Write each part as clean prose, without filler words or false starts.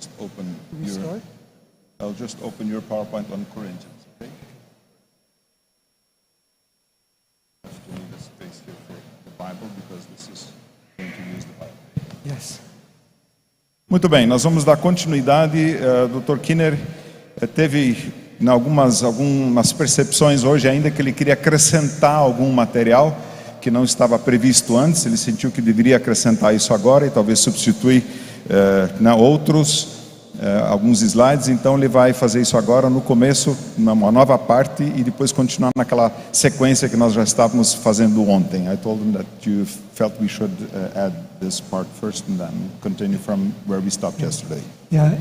just open Can we start? I'll just open your PowerPoint on Corinthians, okay? You need a space here for the Bible because this is going to use the Bible. Yes. Muito bem, nós vamos dar continuidade. Dr. Kinner teve algumas percepções hoje ainda que ele queria acrescentar algum material que não estava previsto antes. Ele sentiu que deveria acrescentar isso agora e talvez substituir alguns slides. Então ele vai fazer isso agora no começo, uma nova parte, e depois continuar naquela sequência que nós já estávamos fazendo ontem. I told him that you felt we should add this part first and then continue from where we stopped yesterday. Yeah,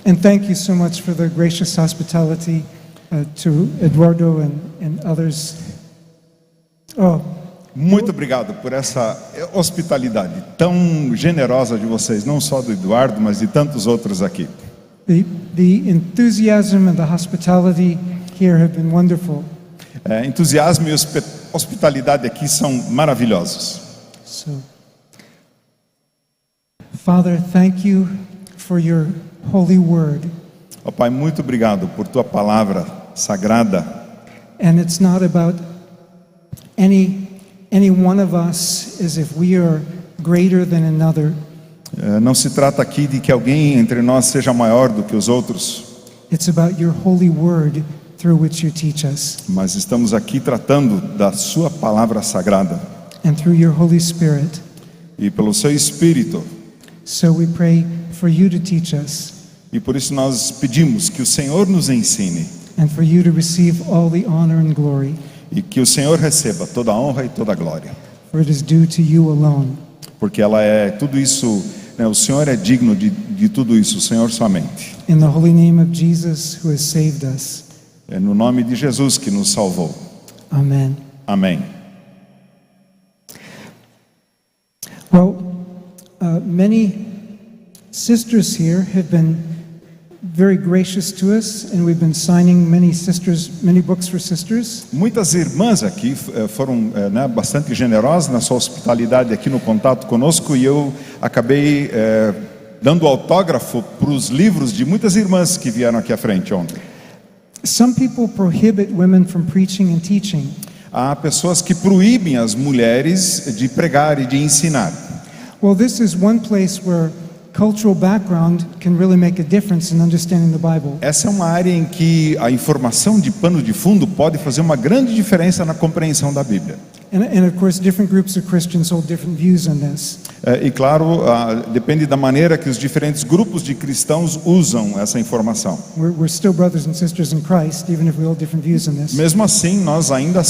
and thank you so much for the gracious hospitality to Eduardo and others. Muito obrigado por essa hospitalidade tão generosa de vocês, não só do Eduardo, mas de tantos outros aqui. The enthusiasm and the hospitality here have been wonderful. Entusiasmo e hospitalidade aqui são maravilhosos. So, Father, thank you for your holy word. Ó Pai, muito obrigado por tua palavra sagrada. And it's not about any one of us as if we are greater than another. Não se trata aqui de que alguém entre nós seja maior do que os outros. It's about your holy word through which you teach us. Mas estamos aqui tratando da sua palavra sagrada. And through your Holy Spirit. E pelo seu Espírito. So we pray for you to teach us. E por isso nós pedimos que o Senhor nos ensine. And for you to receive all the honor and glory. E que o Senhor receba toda a honra e toda a glória. For it is due to you alone. Porque ela é tudo isso, o Senhor é digno de tudo isso, o Senhor somente. In the holy name of Jesus who has saved us. É no nome de Jesus que nos salvou. Amen. Amém. Well, many sisters here have been very gracious to us, and we've been signing many books for sisters. Muitas irmãs aqui foram bastante generosas na sua hospitalidade aqui no contato conosco, e eu acabei dando autógrafo para os livros de muitas irmãs que vieram aqui à frente ontem. Some people prohibit women from preaching and teaching. Há pessoas que proíbem as mulheres de pregar e de ensinar. Well, this is one place where cultural background can really make a difference in understanding the Bible. Essa é uma área em que a informação de pano de fundo pode fazer uma grande diferença na compreensão da Bíblia. And of course, different groups of Christians hold different views on this. E claro, depende da maneira que os diferentes grupos de cristãos usam essa informação. We're still brothers and sisters in Christ, even if we hold different views on this. Mesmo assim, nós ainda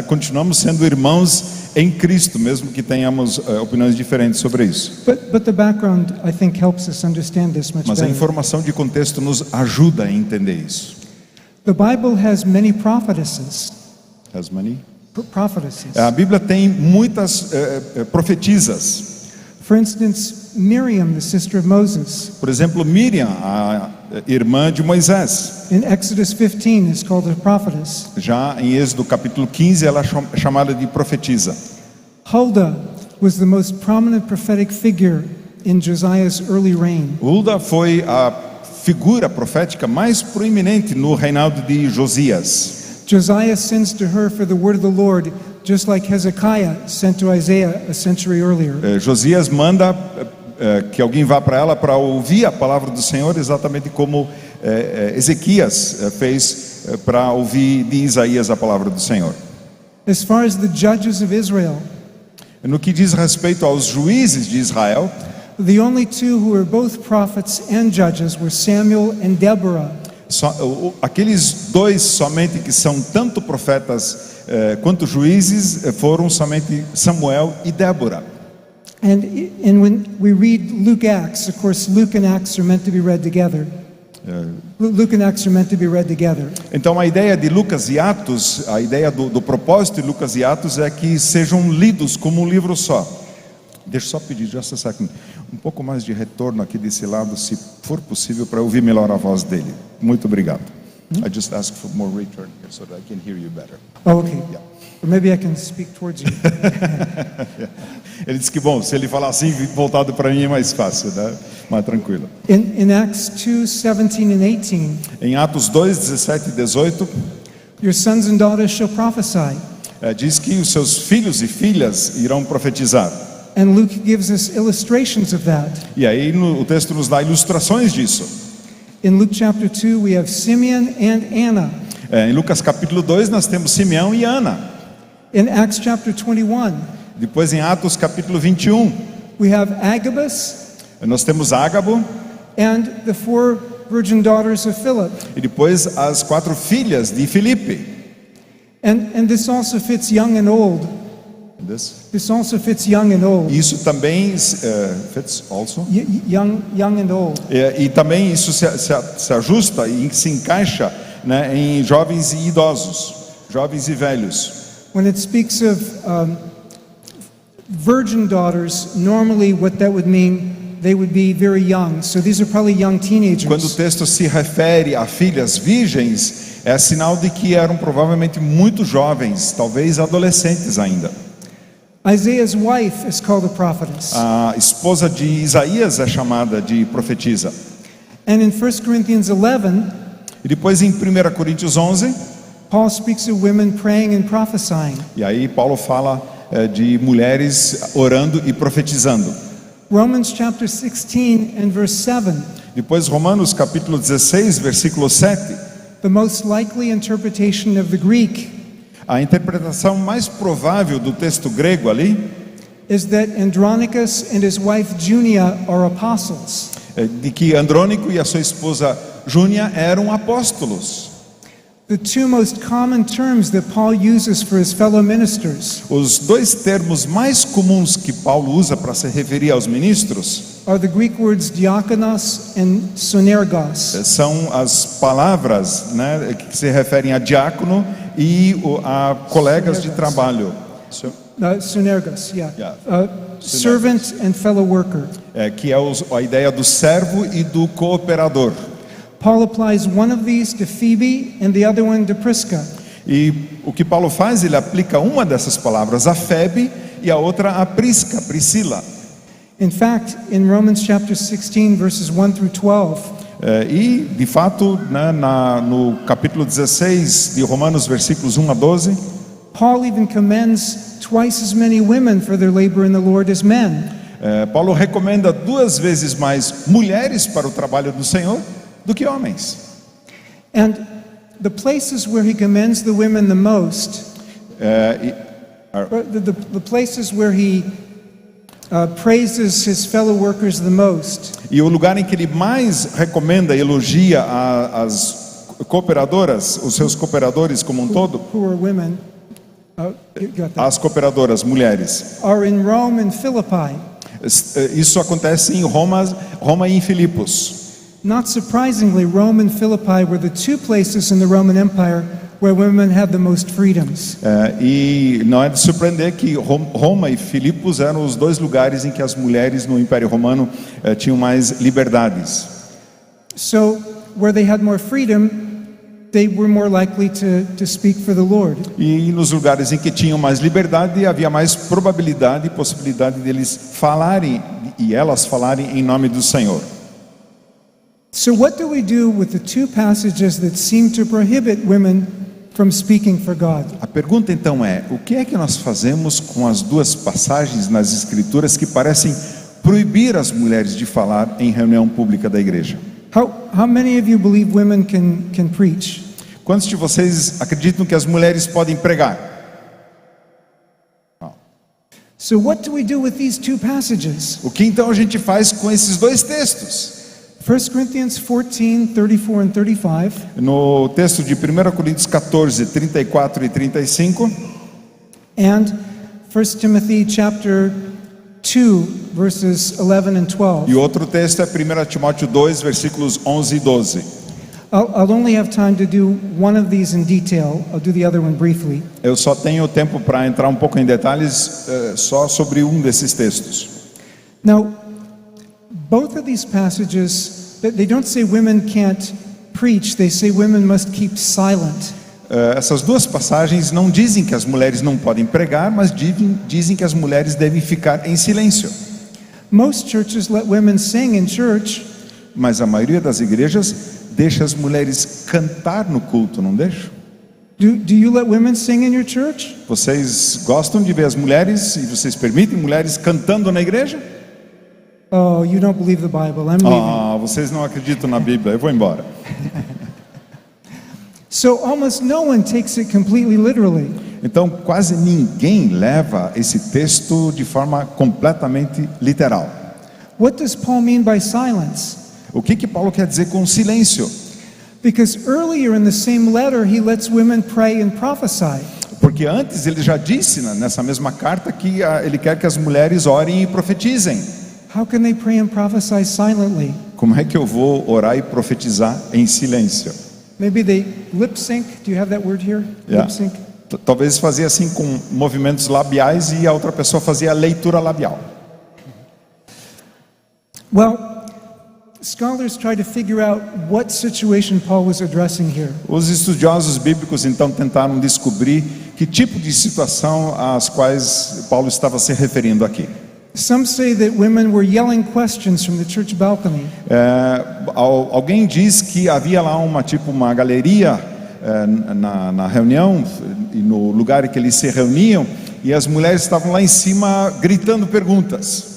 continuamos sendo irmãos em Cristo, mesmo que tenhamos opiniões diferentes sobre isso. But the background, I think, helps us understand this much Mas a better. informação de contexto nos ajuda a entender isso. The Bible has many prophetesses. Has many? Prophetesses. A Bíblia tem muitas profetisas. For instance, Miriam, the sister of Moses. Por exemplo, Miriam, a irmã de Moisés. In Exodus 15 is called a prophetess. Já em Êxodo capítulo 15, ela é chamada de profetisa. Huldah was the most prominent prophetic figure in Josiah's early reign. Huldah foi a figura profética mais proeminente no reinado de Josias. Josiah sends to her for the word of the Lord, just like Hezekiah sent to Isaiah a century earlier. Josias manda que alguém vá para ela para ouvir a palavra do Senhor, exatamente como Ezequias fez para ouvir de Isaías a palavra do Senhor. As far as the judges of Israel, no que diz respeito aos juízes de Israel, the only two who were both prophets and judges were Samuel and Deborah. Aqueles dois somente que são tanto profetas quanto juízes foram somente Samuel e Débora. And when we read Luke Acts, of course, Luke and Acts are meant to be read together. Luke and Acts are meant to be read together. Então a ideia de Lucas e Atos, a ideia do propósito de Lucas e Atos é que sejam lidos como um livro só. Deixa eu só pedir, just a second, um pouco mais de retorno aqui desse lado, se for possível, para ouvir melhor a voz dele. Muito obrigado. I just ask for more return here so that I can hear you better. Oh, okay. Yeah. Or maybe I can speak towards you. Ele disse que, bom, se ele falar assim, voltado para mim é mais fácil, né? Mais tranquilo. In Acts 2:17 and 18, Em Atos 2, 17 e 18, your sons and daughters shall prophesy. diz que os seus filhos e filhas irão profetizar. And Luke gives us illustrations of that. E aí o texto nos dá ilustrações disso. In Luke chapter 2, we have Simeon and Anna. Em Lucas capítulo 2 nós temos Simeão e Ana. In Acts chapter 21, Depois em Atos capítulo 21, we have Agabus nós temos Ágabo and the 4 virgin daughters of Philip. e depois as 4 filhas de Filipe. And this also fits young and old. This also fits young and old. Isso também fits also. Young and old. E também isso se ajusta e se encaixa, né, em jovens e idosos, jovens e velhos. When it speaks of virgin daughters, normally what that would mean, they would be very young. So these are probably young teenagers. Quando o texto se refere a filhas virgens, é sinal de que eram provavelmente muito jovens, talvez adolescentes ainda. Isaiah's wife is called a prophetess. A esposa de Isaías é chamada de profetisa. And in 1 Corinthians 11, E depois em 1 Coríntios 11, Paul speaks of women praying and prophesying. e aí Paulo fala de mulheres orando e profetizando. Romans chapter 16 and verse 7, Depois Romanos capítulo 16, versículo 7, the most likely interpretation of the Greek a interpretação mais provável do texto grego ali is that Andronicus and his wife Junia are apostles. é de que Andrônico e a sua esposa Júnia eram apóstolos. The two most common terms that Paul uses for his fellow ministers Os dois termos mais comuns que Paulo usa para se referir aos ministros are the Greek words diakonos and sonergos. são as palavras, né, que se referem a diácono e a colegas de trabalho. Sonergos, yeah. Yeah. Servant and fellow worker. Que é a ideia do servo e do cooperador. Paul applies one of these to Phoebe and the other one to Prisca. E o que Paulo faz, ele aplica uma dessas palavras a Febe e a outra a Prisca, Priscila. In fact, in Romans chapter 16 verses 1 through 12, E de fato, né, no capítulo 16 de Romanos, versículos 1 a 12, Paul even commends twice as many women for their labor in the Lord as men. Paulo recomenda 2 vezes mais mulheres para o trabalho do Senhor do que homens. And the places where he commends the women the most, the places where he praises his fellow workers the most, E o lugar em que ele mais recomenda, elogia as cooperadoras, os seus cooperadores como um todo, who are women, you got that, as cooperadoras, mulheres. are in Rome and Philippi. Isso acontece em Roma e em Filipos. Not surprisingly, Rome and Philippi were the two places in the Roman Empire where women had the most freedoms. E não é de surpreender que Roma e Filipos eram os 2 lugares em que as mulheres no Império Romano tinham mais liberdades. So, where they had more freedom, they were more likely to speak for the Lord. E nos lugares em que tinham mais liberdade, havia mais probabilidade e possibilidade deles falarem e elas falarem em nome do Senhor. So what do we do with the two passages that seem to prohibit women from speaking for God? A pergunta então é: o que é que nós fazemos com as 2 passagens nas Escrituras que parecem proibir as mulheres de falar em reunião pública da igreja? How many of you believe women can preach? Quantos de vocês acreditam que as mulheres podem pregar? So what do we do with these two passages? O que então a gente faz com esses 2 textos? 1 Corinthians 14, 34 and 35. No texto de 1 Coríntios 14, 34 e 35. And 1 Timothy chapter 2, verses 11 and 12. E o outro texto é 1 Timóteo 2, versículos 11 e 12. I'll only have time to do one of these in detail. I'll do the other one briefly. Eu só tenho tempo para entrar um pouco em detalhes só sobre um desses textos. Now, both of these passages, they don't say women can't preach, they say women must keep silent. essas duas passagens não dizem que as mulheres não podem pregar, mas dizem que as mulheres devem ficar em silêncio. Most churches let women sing in church. Mas a maioria das igrejas deixa as mulheres cantar no culto, não deixa? Do you let women sing in your church? Vocês gostam de ver as mulheres e vocês permitem mulheres cantando na igreja? Oh, you don't believe the Bible. I'm leaving. Vocês não acreditam na Bíblia, eu vou embora. So almost no one takes it completely literally. Então quase ninguém leva esse texto de forma completamente literal. What does Paul mean by silence? O que Paulo quer dizer com silêncio? Because earlier in the same letter he lets women pray and prophesy. Porque antes ele já disse nessa mesma carta que ele quer que as mulheres orem e profetizem. How can they pray and prophesy silently? Como é que eu vou orar e profetizar em silêncio? Maybe they lip sync. Do you have that word here? Yeah. Lip sync. Talvez fazia assim com movimentos labiais e a outra pessoa fazia a leitura labial. Well, scholars try to figure out what situation Paul was addressing here. Os estudiosos bíblicos então tentaram descobrir que tipo de situação às quais Paulo estava se referindo aqui. Some say that women were yelling questions from the church balcony. Alguém diz que havia lá uma galeria na reunião, e no lugar em que eles se reuniam, e as mulheres estavam lá em cima gritando perguntas.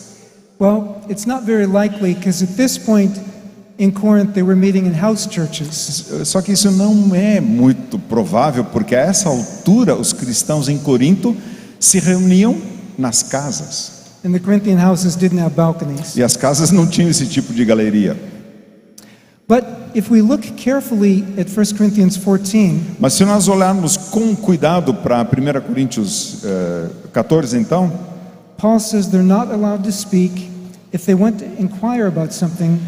Well, it's not very likely because at this point in Corinth they were meeting in house churches. Só que isso não é muito provável, porque a essa altura os cristãos em Corinto se reuniam nas casas. And the Corinthian houses didn't have balconies. E as casas não tinham esse tipo de galeria. But if we look carefully at 1 Corinthians 14, Mas se nós olharmos com cuidado para 1 Coríntios 14, então, Paul says they're not allowed to speak. If they want to inquire about something,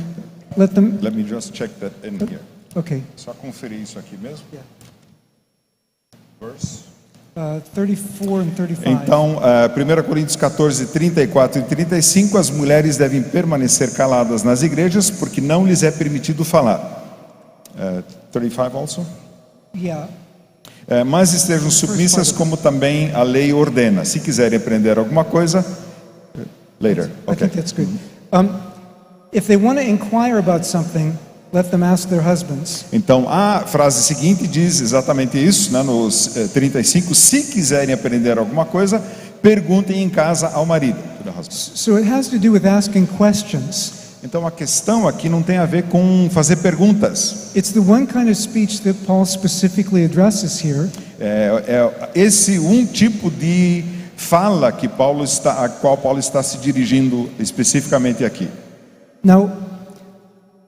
let them. let me just check that in here. Okay, Só conferir isso aqui mesmo. Yeah. Verse. 34 and 35. Então, 1 Coríntios 14, 34 e 35, as mulheres devem permanecer caladas nas igrejas, porque não lhes é permitido falar. 35 also? Yeah. Mas estejam submissas como também a lei ordena. Se quiserem aprender alguma coisa, later. I think that's good. If they want to inquire about something, let them ask their husbands. Então, a frase seguinte diz exatamente isso, nos 35. Se quiserem aprender alguma coisa, perguntem em casa ao marido. So it has to do with asking questions. Então, a questão aqui não tem a ver com fazer perguntas. It's the one kind of speech that Paul specifically addresses here. Esse tipo de fala a qual Paulo está se dirigindo especificamente aqui. Now,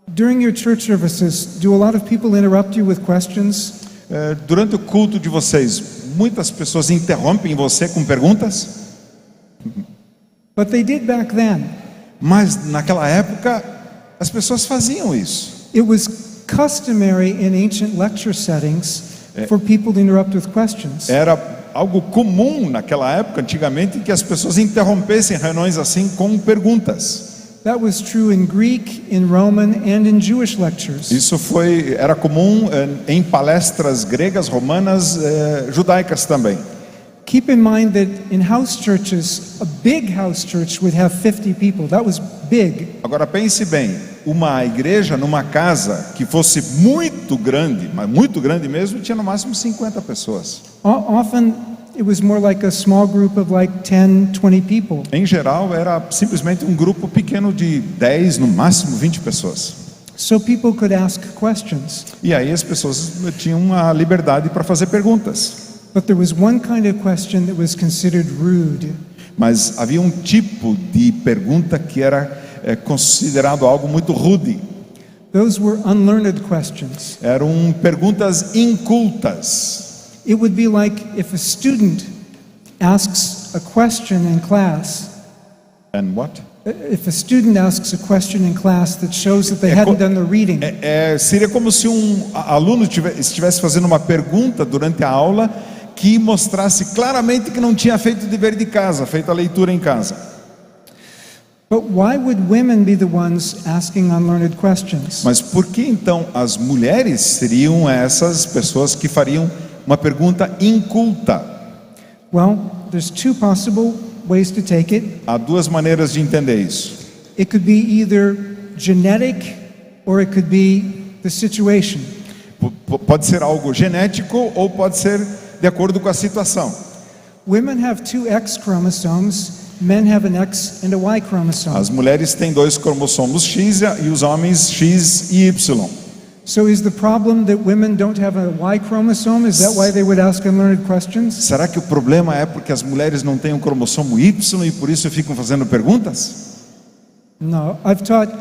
during your church services, do a lot of people interrupt you with questions? Durante o culto de vocês, muitas pessoas interrompem você com perguntas? But they did back then. Mas naquela época as pessoas faziam isso. It was customary in ancient lecture settings for people to interrupt with questions. Era algo comum naquela época, antigamente, que as pessoas interrompessem reuniões assim com perguntas. That was true in Greek, in Roman, and in Jewish lectures. Isso era comum em palestras gregas, romanas, judaicas também. Keep in mind that in house churches, a big house church would have 50 people. That was big. Agora pense bem, uma igreja numa casa que fosse muito grande, mas muito grande mesmo, tinha no máximo 50 pessoas. Often it was more like a small group of like 10, 20 people. Em geral, era simplesmente um grupo pequeno de 10, no máximo 20 pessoas. So people could ask questions. E aí as pessoas tinham a liberdade para fazer perguntas. But there was one kind of question that was considered rude. Mas havia um tipo de pergunta que era considerado algo muito rude. Those were unlearned questions. Eram perguntas incultas. It would be like if a student asks a question in class. And what? If a student asks a question in class that shows that they hadn't done the reading. Seria como se um aluno estivesse fazendo uma pergunta durante a aula que mostrasse claramente que não tinha feito o dever de casa, feito a leitura em casa. But why would women be the ones asking unlearned questions? Mas por que então as mulheres seriam essas pessoas que fariam uma pergunta inculta. Well, there's two possible ways to take it. Há duas maneiras de entender isso. It could be either genetic or it could be the situation. Pode ser algo genético ou pode ser de acordo com a situação. Women have two X chromosomes, men have an X and a Y chromosome. As mulheres têm 2 cromossomos X e os homens X e Y. So is the problem that women don't have a Y chromosome? Is that why they would ask unlearned questions? Será que o problema é porque as mulheres não têm um cromossomo Y e por isso ficam fazendo perguntas? No, I've taught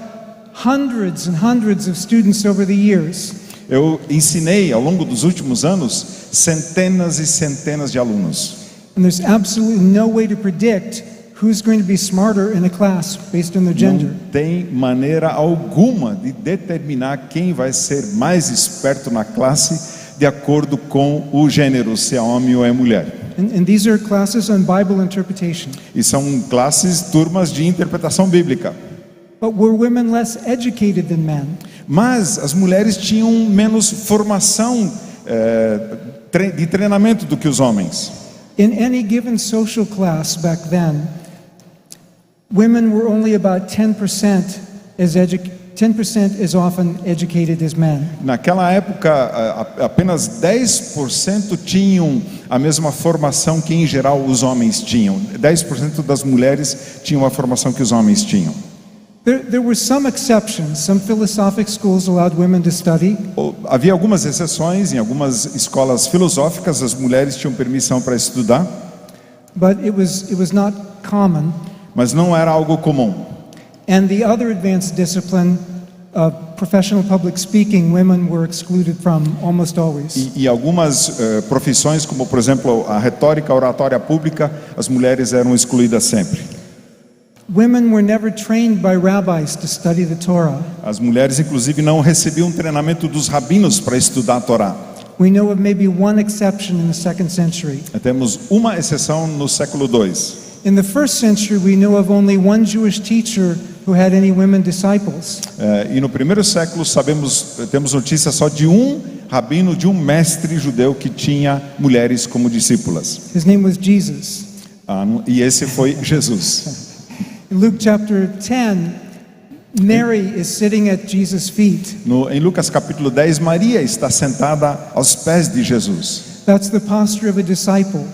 hundreds and hundreds of students over the years. Eu ensinei ao longo dos últimos anos centenas e centenas de alunos. And there's absolutely no way to predict who's going to be smarter in a class based on their gender. Não tem maneira alguma de determinar quem vai ser mais esperto na classe de acordo com o gênero, se é homem ou é mulher. And these are classes on Bible interpretation. E são classes, turmas de interpretação bíblica. But were women less educated than men? Mas as mulheres tinham menos formação de treinamento do que os homens. In any given social class back then, women were only about 10% as often educated as men. Naquela época, apenas 10% tinham a mesma formação que em geral os homens tinham. 10% das mulheres tinham a formação que os homens tinham. There were some exceptions. Some philosophic schools allowed women to study. Havia algumas exceções. Em algumas escolas filosóficas as mulheres tinham permissão para estudar, but it was not common. mas não era algo comum. And the other advanced discipline of professional public speaking, women were excluded from almost always. E algumas profissões, como por exemplo a retórica, a oratória pública, as mulheres eram excluídas sempre. Women were never trained by rabbis to study the Torah. As mulheres inclusive não recebiam treinamento dos rabinos para estudar a Torá. We know of maybe one exception in the 2nd century. Temos uma exceção no século II. In the 1st century, we know of only one Jewish teacher who had any women disciples. E no primeiro século temos notícia só de um rabino, de um mestre judeu que tinha mulheres como discípulas. His name was Jesus. E esse foi Jesus. In Luke chapter 10, Mary is sitting at Jesus' feet. Em Lucas capítulo 10, Maria está sentada aos pés de Jesus. That's the posture of a disciple.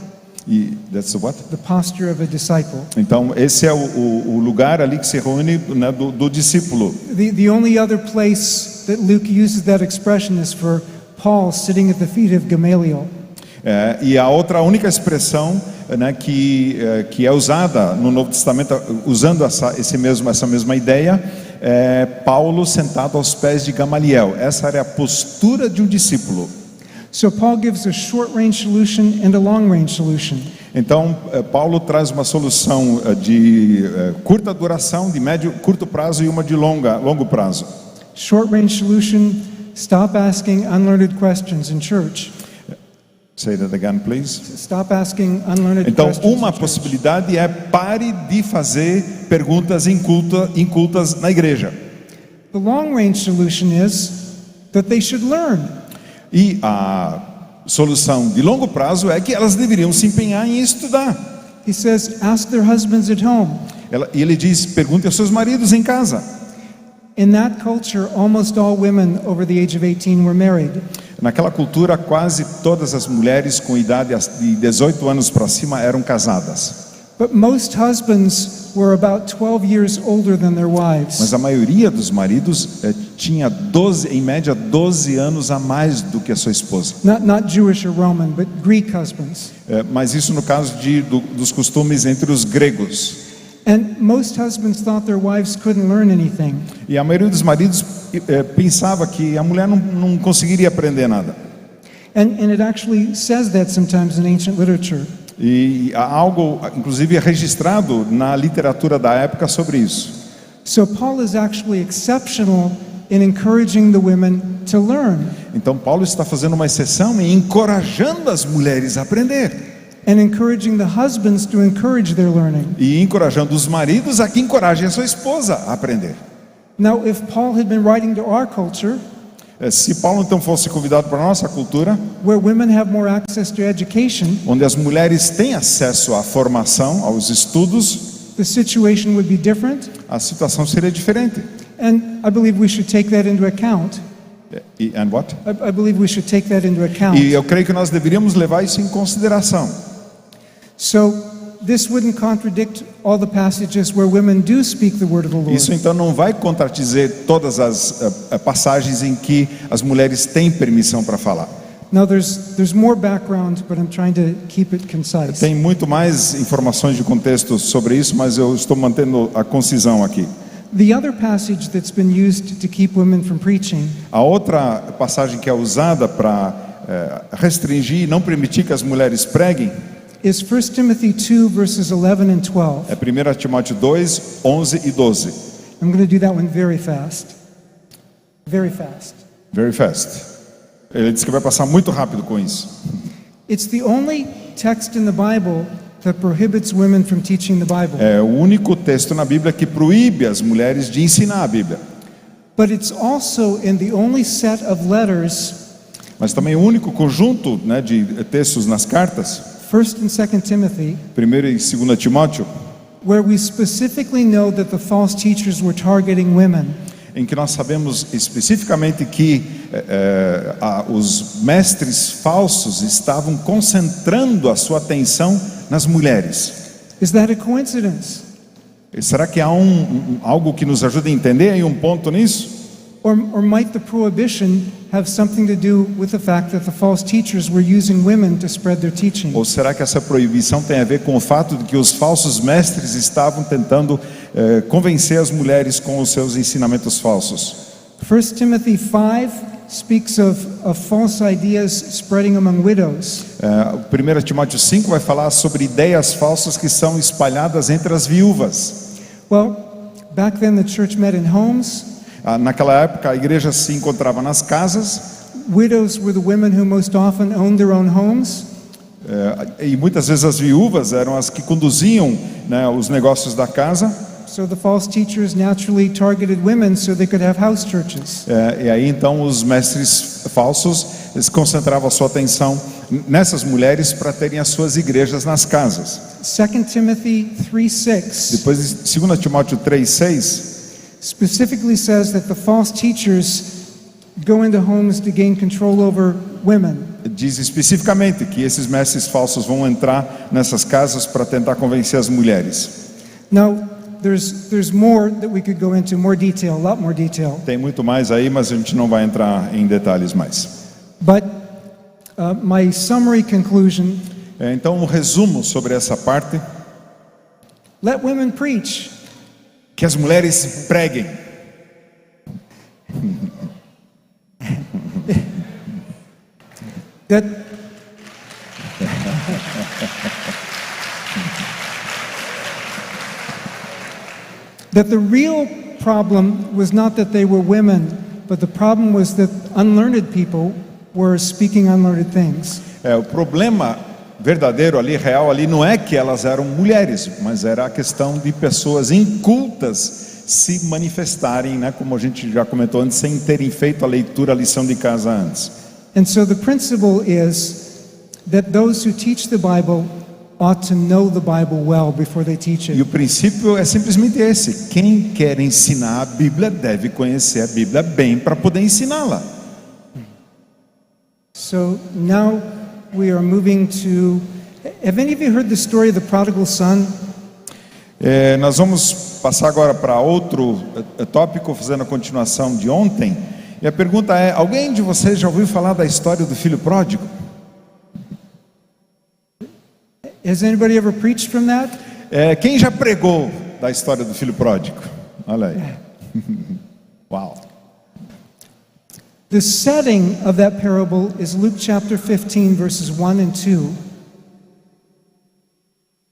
E that's what? The posture of a disciple. Então esse é o lugar ali que se reúne, né, do discípulo. The only other place that Luke uses that expression is for Paul sitting at the feet of Gamaliel. E a única expressão, né, que é usada no Novo Testamento, usando essa mesma ideia, é Paulo sentado aos pés de Gamaliel. Essa era a postura de um discípulo. So Paul gives a short-range solution and a long-range solution. Então Paulo traz uma solução de curta duração, de curto prazo e uma de longo prazo. Short-range solution: stop asking unlearned questions in church. Say that again, please. Stop asking unlearned Então, questions. uma possibilidade é pare de fazer perguntas incultas na igreja. The long-range solution is that they should learn. E a solução de longo prazo é que elas deveriam se empenhar em estudar. He says, ask their husbands at home. E ele diz, pergunte aos seus maridos em casa. In that culture, almost all women over the age of 18 were married. Naquela cultura, quase todas as mulheres com idade de 18 anos para cima eram casadas. But most husbands were about 12 years older than their wives. Mas a maioria dos maridos tinha em média 12 anos a mais do que a sua esposa. Not Jewish or Roman, but Greek husbands. Mas isso no caso dos costumes entre os gregos. And most husbands thought their wives couldn't learn anything. E a maioria dos maridos pensava que a mulher não conseguiria aprender nada. And it actually says that sometimes in ancient literature. E há algo, inclusive, registrado na literatura da época sobre isso. So Paul is actually exceptional in encouraging the women to learn. Então Paulo está fazendo uma exceção e encorajando as mulheres a aprender. And encouraging the husbands to encourage their learning. E encorajando os maridos a que encorajem a sua esposa a aprender. Now, if Paul had been writing to our culture, Se Paulo então fosse convidado para a nossa cultura, where women have more access to education, onde as mulheres têm acesso à formação, aos estudos, the situation would be different, a situação seria diferente. and I believe we should take that into account. And what? I believe we should take that into account. E eu creio que nós deveríamos levar isso em consideração. So this wouldn't contradict all the passages where women do speak the word of the Lord. Isso então não vai contradizer todas as passagens em que as mulheres têm permissão para falar. Now there's more background, but I'm trying to keep it concise. Tem muito mais informações de contexto sobre isso, mas eu estou mantendo a concisão aqui. The other passage that's been used to keep women from preaching A outra passagem que é usada para restringir e não permitir que as mulheres preguem is 1 Timothy 2 verses 11 and 12. é 1 Timóteo 2, 11 e 12. I'm going to do that one very fast. Very fast. Very fast. Ele diz que vai passar muito rápido com isso. It's the only text in the Bible that prohibits women from teaching the Bible. É o único texto na Bíblia que proíbe as mulheres de ensinar a Bíblia. But it's also in the only set of letters, Mas também o único conjunto, né, de textos nas cartas, 1 and 2 Timothy, 1 e 2 Timóteo, where we specifically know that the false teachers were targeting women. em que nós sabemos especificamente que os mestres falsos estavam concentrando a sua atenção nas mulheres. Is that a coincidence? Será que há algo que nos ajuda a entender aí um ponto nisso? Or might the prohibition have something to do with the fact that the false teachers were using women to spread their teaching? Ou será que essa proibição tem a ver com o fato de que os falsos mestres estavam tentando convencer as mulheres com os seus ensinamentos falsos? 1 Timothy 5 speaks of false ideas spreading among widows. 1 Timóteo 5 vai falar sobre ideias falsas que são espalhadas entre as viúvas. Well, back then the church met in homes. Naquela época a igreja se encontrava nas casas. Widows were the women who most often owned their own homes. E muitas vezes as viúvas eram as que conduziam, né, os negócios da casa. So the false teachers naturally targeted women so they could have house churches. E aí então os mestres falsos, eles concentravam a sua atenção nessas mulheres para terem as suas igrejas nas casas. 2 Timothy 3:6 Depois de 2 Timóteo 3:6 specifically says that the false teachers go into homes to gain control over women. diz especificamente que esses mestres falsos vão entrar nessas casas para tentar convencer as mulheres. Now, there's more that we could go into, more detail, a lot more detail. Tem muito mais aí, mas a gente não vai entrar em detalhes mais. But my summary conclusion, Então, um resumo sobre essa parte: let women preach. que as mulheres preguem. That the real problem was not that they were women, but the problem was that unlearned people were speaking unlearned things. O problema verdadeiro ali, real ali, não é que elas eram mulheres, mas era a questão de pessoas incultas se manifestarem, né, como a gente já comentou antes, sem terem feito a leitura, a lição de casa antes. And so the principle is that those who teach the Bible ought to know the Bible well before they teach E it. o princípio é simplesmente esse: quem quer ensinar a Bíblia deve conhecer a Bíblia bem para poder ensiná-la. So now we are moving to, have any of you heard the story of the prodigal son? Nós vamos passar agora para outro tópico, fazendo a continuação de ontem. E a pergunta é: alguém de vocês já ouviu falar da história do filho pródigo? Has anybody ever preached from that? Quem já pregou da história do filho pródigo? Olha aí. Uau. The setting of that parable is Luke chapter 15 verses 1 and 2.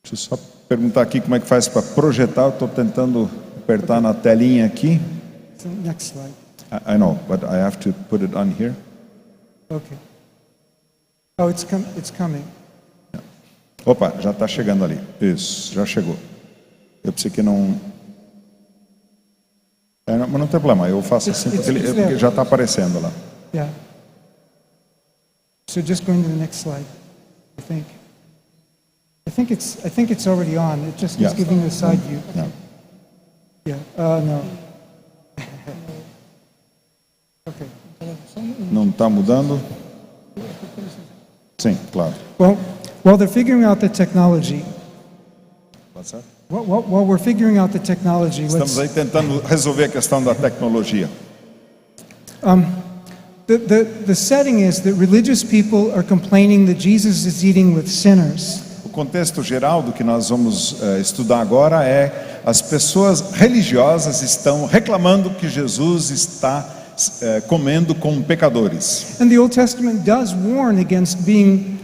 Deixa eu só perguntar aqui como é que faz para projetar. Eu estou tentando apertar na telinha aqui. So next slide. I know, but I have to put it on here. Okay. Oh, it's coming. Opa, já está chegando ali. Isso, já chegou. Eu pensei que não... mas não tem problema, eu faço assim porque já está aparecendo lá. Yeah. So just going to the next slide, I think. I think it's already on. It just is Yeah. giving you a side view. Não. Yeah. No. Okay. Não está mudando? Sim, claro. Well, while they're figuring out the technology, while we're figuring out the technology, Estamos aí tentando resolver a questão da tecnologia. the setting is that religious people are complaining that Jesus is eating with sinners. O contexto geral do que nós vamos estudar agora é as pessoas religiosas estão reclamando que Jesus está comendo com pecadores. And the Old Testament does warn against being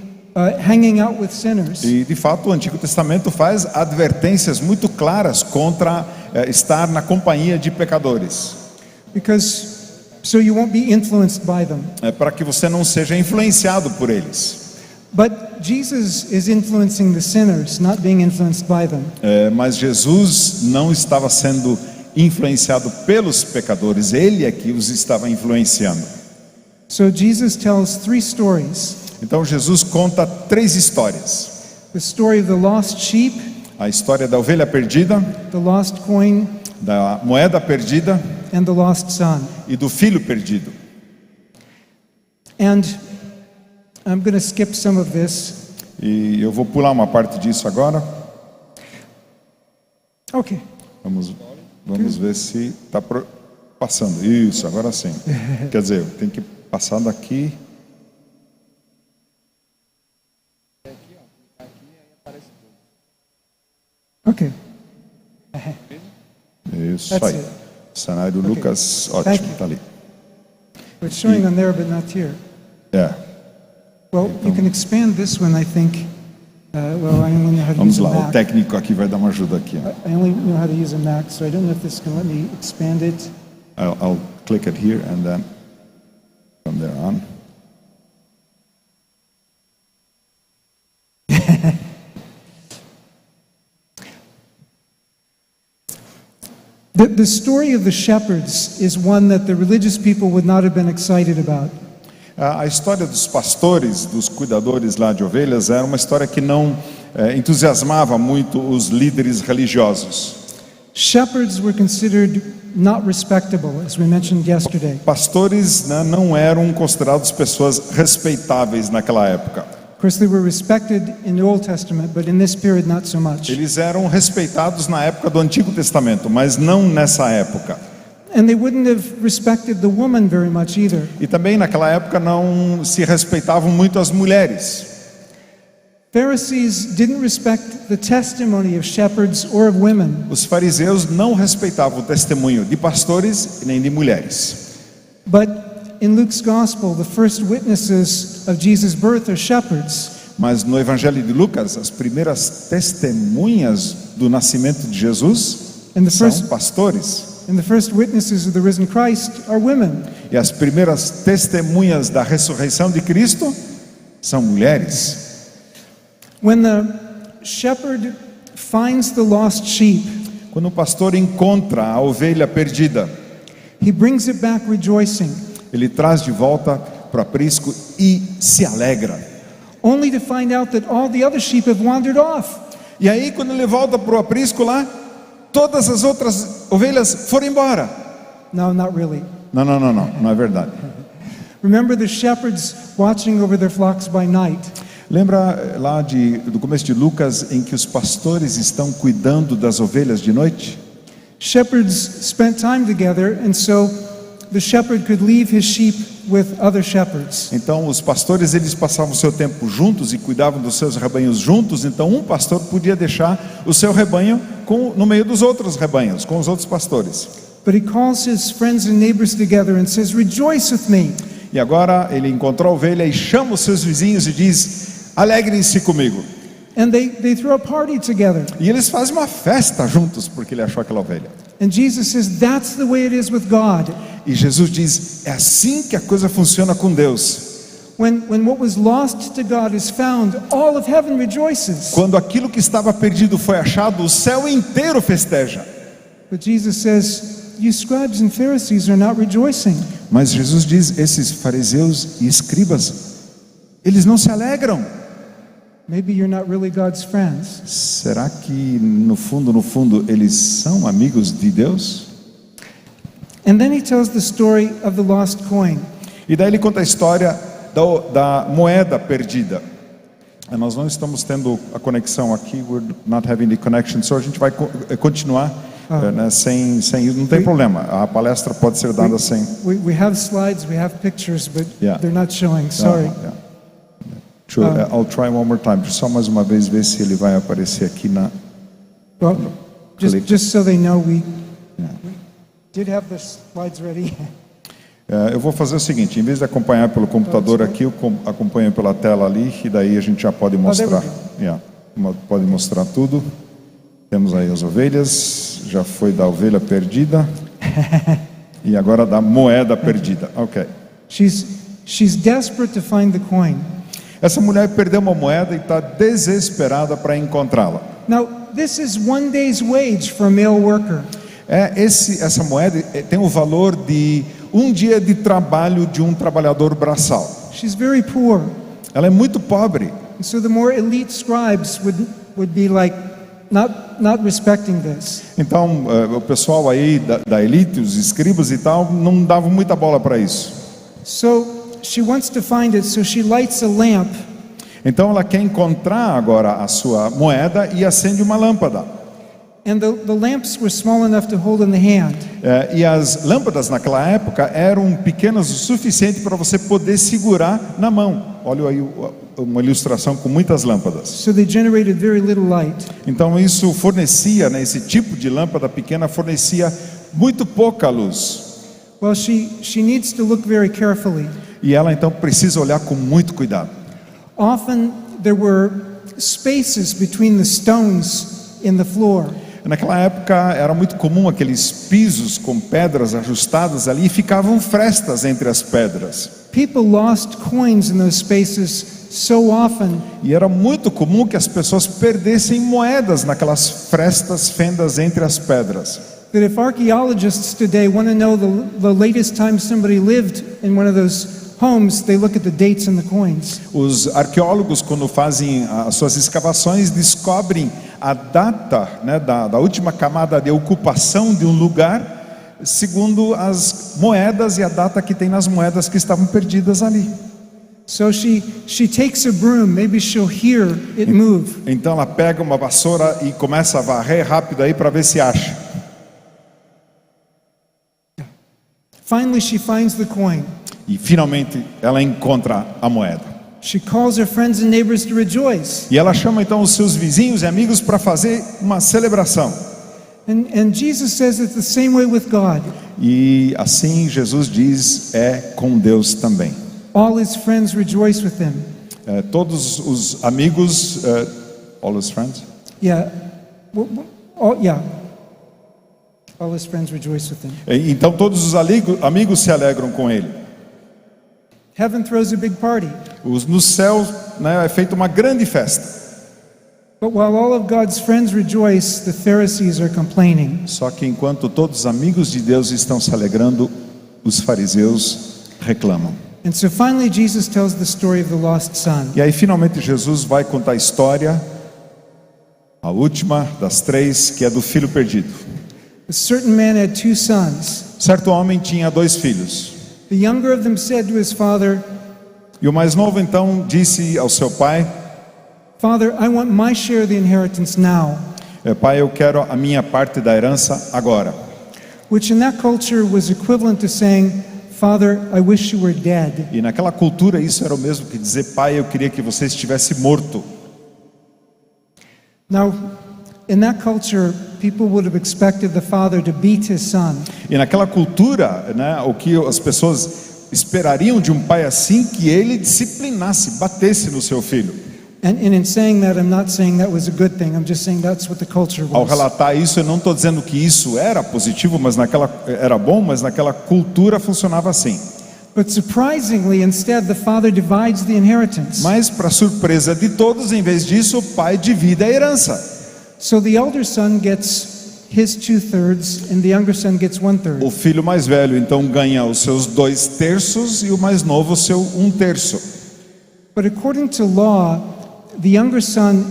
hanging out with sinners. E de fato o Antigo Testamento faz advertências muito claras contra estar na companhia de pecadores. Because so you won't be influenced by them. Para que você não seja influenciado por eles. But Jesus is influencing the sinners, not being influenced by them. Mas Jesus não estava sendo influenciado pelos pecadores, ele é que os estava influenciando. So Jesus tells 3 stories. Então Jesus conta 3 histórias. The story of the lost sheep, A história da ovelha perdida, the lost coin, da moeda perdida and the lost son. e do filho perdido. And I'm going to skip some of this. E eu vou pular uma parte disso agora. Okay. Vamos ver se está passando. Isso, agora sim. Quer dizer, tem que passar daqui. Okay. Isso That's aí. it. Cenário Okay. Lucas, Thank ótimo, you. está ali. It's showing on there, but not here. Well, you can expand this one, I think. Well, I only know how to Vamos use a lá, o Mac. técnico aqui vai dar uma ajuda aqui. I only know how to use a Mac, so I don't know if this can let me expand it. I'll click it here and then from there on. The story of the shepherds is one that the religious people would not have been excited about. A história dos pastores, dos cuidadores lá de ovelhas, era uma história que não entusiasmava muito os líderes religiosos. Shepherds were considered not respectable, as we mentioned yesterday. Pastores, né, não eram considerados pessoas respeitáveis naquela época. Of course, they were respected in the Old Testament, but in this period, not so much. Eles eram respeitados na época do Antigo Testamento, mas não nessa época. And they wouldn't have respected the woman very much either. E também naquela época não se respeitavam muito as mulheres. Pharisees didn't respect the testimony of shepherds or of women. Os fariseus não respeitavam o testemunho de pastores nem de mulheres. But in Luke's gospel, the first witnesses of Jesus' birth are shepherds. Mas no Evangelho de Lucas, as primeiras testemunhas do nascimento de Jesus And the são first- pastores. And the first witnesses of the risen Christ are women. E as primeiras testemunhas da ressurreição de Cristo são mulheres. When the shepherd finds the lost sheep, Quando o pastor encontra a ovelha perdida, he brings it back rejoicing, ele traz de volta para o aprisco e se alegra. only to find out that all the other sheep have wandered off. E aí, quando ele volta para o aprisco lá, todas as outras ovelhas foram embora. No, not really. Não é verdade. Remember the shepherds watching over their flocks by night. Lembra lá do começo de Lucas, em que os pastores estão cuidando das ovelhas de noite? Shepherds spent time together, and so the shepherd could leave his sheep with other shepherds. Então os pastores eles passavam o seu tempo juntos e cuidavam dos seus rebanhos juntos. Então um pastor podia deixar o seu rebanho no meio dos outros rebanhos, com os outros pastores. But he calls his friends and neighbors together and says, "Rejoice with me." E agora ele encontrou a ovelha e chama os seus vizinhos e diz: alegrem-se comigo. And they throw a party together. E eles fazem uma festa juntos porque ele achou aquela ovelha. And Jesus says, "That's the way it is with God. E Jesus diz: é assim que a coisa funciona com Deus. When what was lost to God is found, all of heaven rejoices." Quando aquilo que estava perdido foi achado, o céu inteiro festeja. But Jesus says, "You scribes and Pharisees are not rejoicing." Mas Jesus diz, esses fariseus e escribas, eles não se alegram. Maybe you're not really God's friends. Será que no fundo, eles são amigos de Deus? And then he tells the story of the lost coin. E daí ele conta a história da moeda perdida. Nós não estamos tendo a conexão aqui, we're not having the connection, so a gente vai continuar né, sem, não tem problema, a palestra pode ser dada sem. We have slides, we have pictures, but Yeah. they're not showing, sorry. Yeah. I'll try one more time, só mais uma vez ver se ele vai aparecer aqui na... Well, click. just so they know, we did have the slides ready. Eu vou fazer o seguinte, em vez de acompanhar pelo computador aqui, eu acompanho pela tela ali, e daí a gente já pode mostrar. Pode mostrar tudo. Temos aí as ovelhas, já foi da ovelha perdida, e agora da moeda perdida. Ok. She's desperate to find the coin. Essa mulher perdeu uma moeda e está desesperada para encontrá-la. Now, this is one day's wage for a male worker. Essa moeda tem o valor de um dia de trabalho de um trabalhador braçal. She's very poor. Ela é muito pobre. And so the more elite scribes would be like not respecting this. Então, o pessoal aí da elite, os escribas e tal, não davam muita bola para isso. So she wants to find it, so she lights a lamp. Então ela quer encontrar agora a sua moeda e acende uma lâmpada. And the lamps were small enough to hold in the hand. E as lâmpadas naquela época eram pequenas o suficiente para você poder segurar na mão. Olha aí uma ilustração com muitas lâmpadas. So they generated very little light. Então isso fornecia, né, esse tipo de lâmpada pequena fornecia muito pouca luz. Well, she needs to look very carefully. E ela então precisa olhar com muito cuidado. Often there were spaces between the stones in the floor. Naquela época era muito comum aqueles pisos com pedras ajustadas ali e ficavam frestas entre as pedras. People lost coins in those spaces so often. E era muito comum que as pessoas perdessem moedas naquelas frestas, fendas entre as pedras. That if archaeologists today want to know the latest time somebody lived in one of those homes, they look at the dates and the coins. Os arqueólogos, quando fazem as suas escavações, descobrem a data, né, da última camada de ocupação de um lugar, segundo as moedas e a data que tem nas moedas que estavam perdidas ali. So she takes a broom, maybe she'll hear it move. Então ela pega uma vassoura e começa a varrer rápido aí para ver se acha. Finally she finds the coin. E finalmente ela encontra a moeda. She calls her friends and neighbors to rejoice. E ela chama então os seus vizinhos e amigos para fazer uma celebração. And Jesus says it's the same way with God. E assim Jesus diz, é com Deus também. All his friends rejoice with him. Todos os amigos, all his friends? Yeah. All his friends rejoice with him. Então todos os amigos se alegram com ele. Heaven throws a big party. No céu, né, é feita uma grande festa. But while all of God's friends rejoice, the Pharisees are complaining. Só que enquanto todos os amigos de Deus estão se alegrando, os fariseus reclamam. And so finally Jesus tells the story of the lost son. E aí finalmente Jesus vai contar a história, a última das três, que é do filho perdido. A certain man had two sons. Certo homem tinha 2 filhos. The younger of them said to his father, E o mais novo então disse ao seu pai: Father, I want my share of the inheritance now. Pai, eu quero a minha parte da herança agora. Which in that culture was equivalent to saying, Father, I wish you were dead. E naquela cultura isso era o mesmo que dizer: pai, eu queria que você estivesse morto. Now, in that culture, people would have expected the father to beat his son. E naquela cultura, né, o que as pessoas esperariam de um pai assim, que ele disciplinasse, batesse no seu filho. And in saying that, I'm not saying that was a good thing. I'm just saying that's what the culture Ao was. relatar isso, eu não estou dizendo que isso era positivo, mas era bom, mas naquela cultura funcionava assim. But surprisingly, instead, the father divides the inheritance. Mas, para surpresa de todos, em vez disso, o pai divide a herança. So the elder son gets his 2/3, and the younger son gets 1/3. O filho mais velho então ganha os seus 2/3 e o mais novo o seu 1/3. But according to law, the younger son,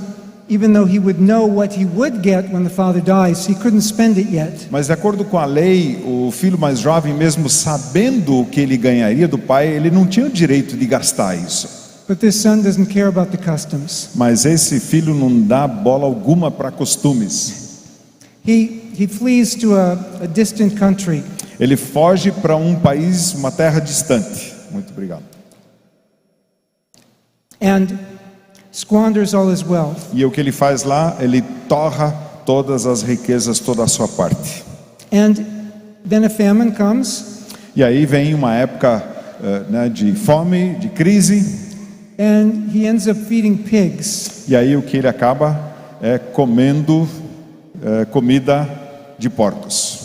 even though he would know what he would get when the father dies, he couldn't spend it yet. Mas de acordo com a lei, o filho mais jovem, mesmo sabendo o que ele ganharia do pai, ele não tinha o direito de gastar isso. But this son doesn't care about the customs. Mas esse filho não dá bola alguma para costumes. He flees to a distant country. Ele foge para um país, uma terra distante. Muito obrigado. And squanders all his wealth. E o que ele faz lá? Ele torra todas as riquezas, toda a sua parte. And then a famine comes, E aí vem uma época de fome, de crise. and he ends up feeding pigs. E aí o que ele acaba é comendo comida de porcos.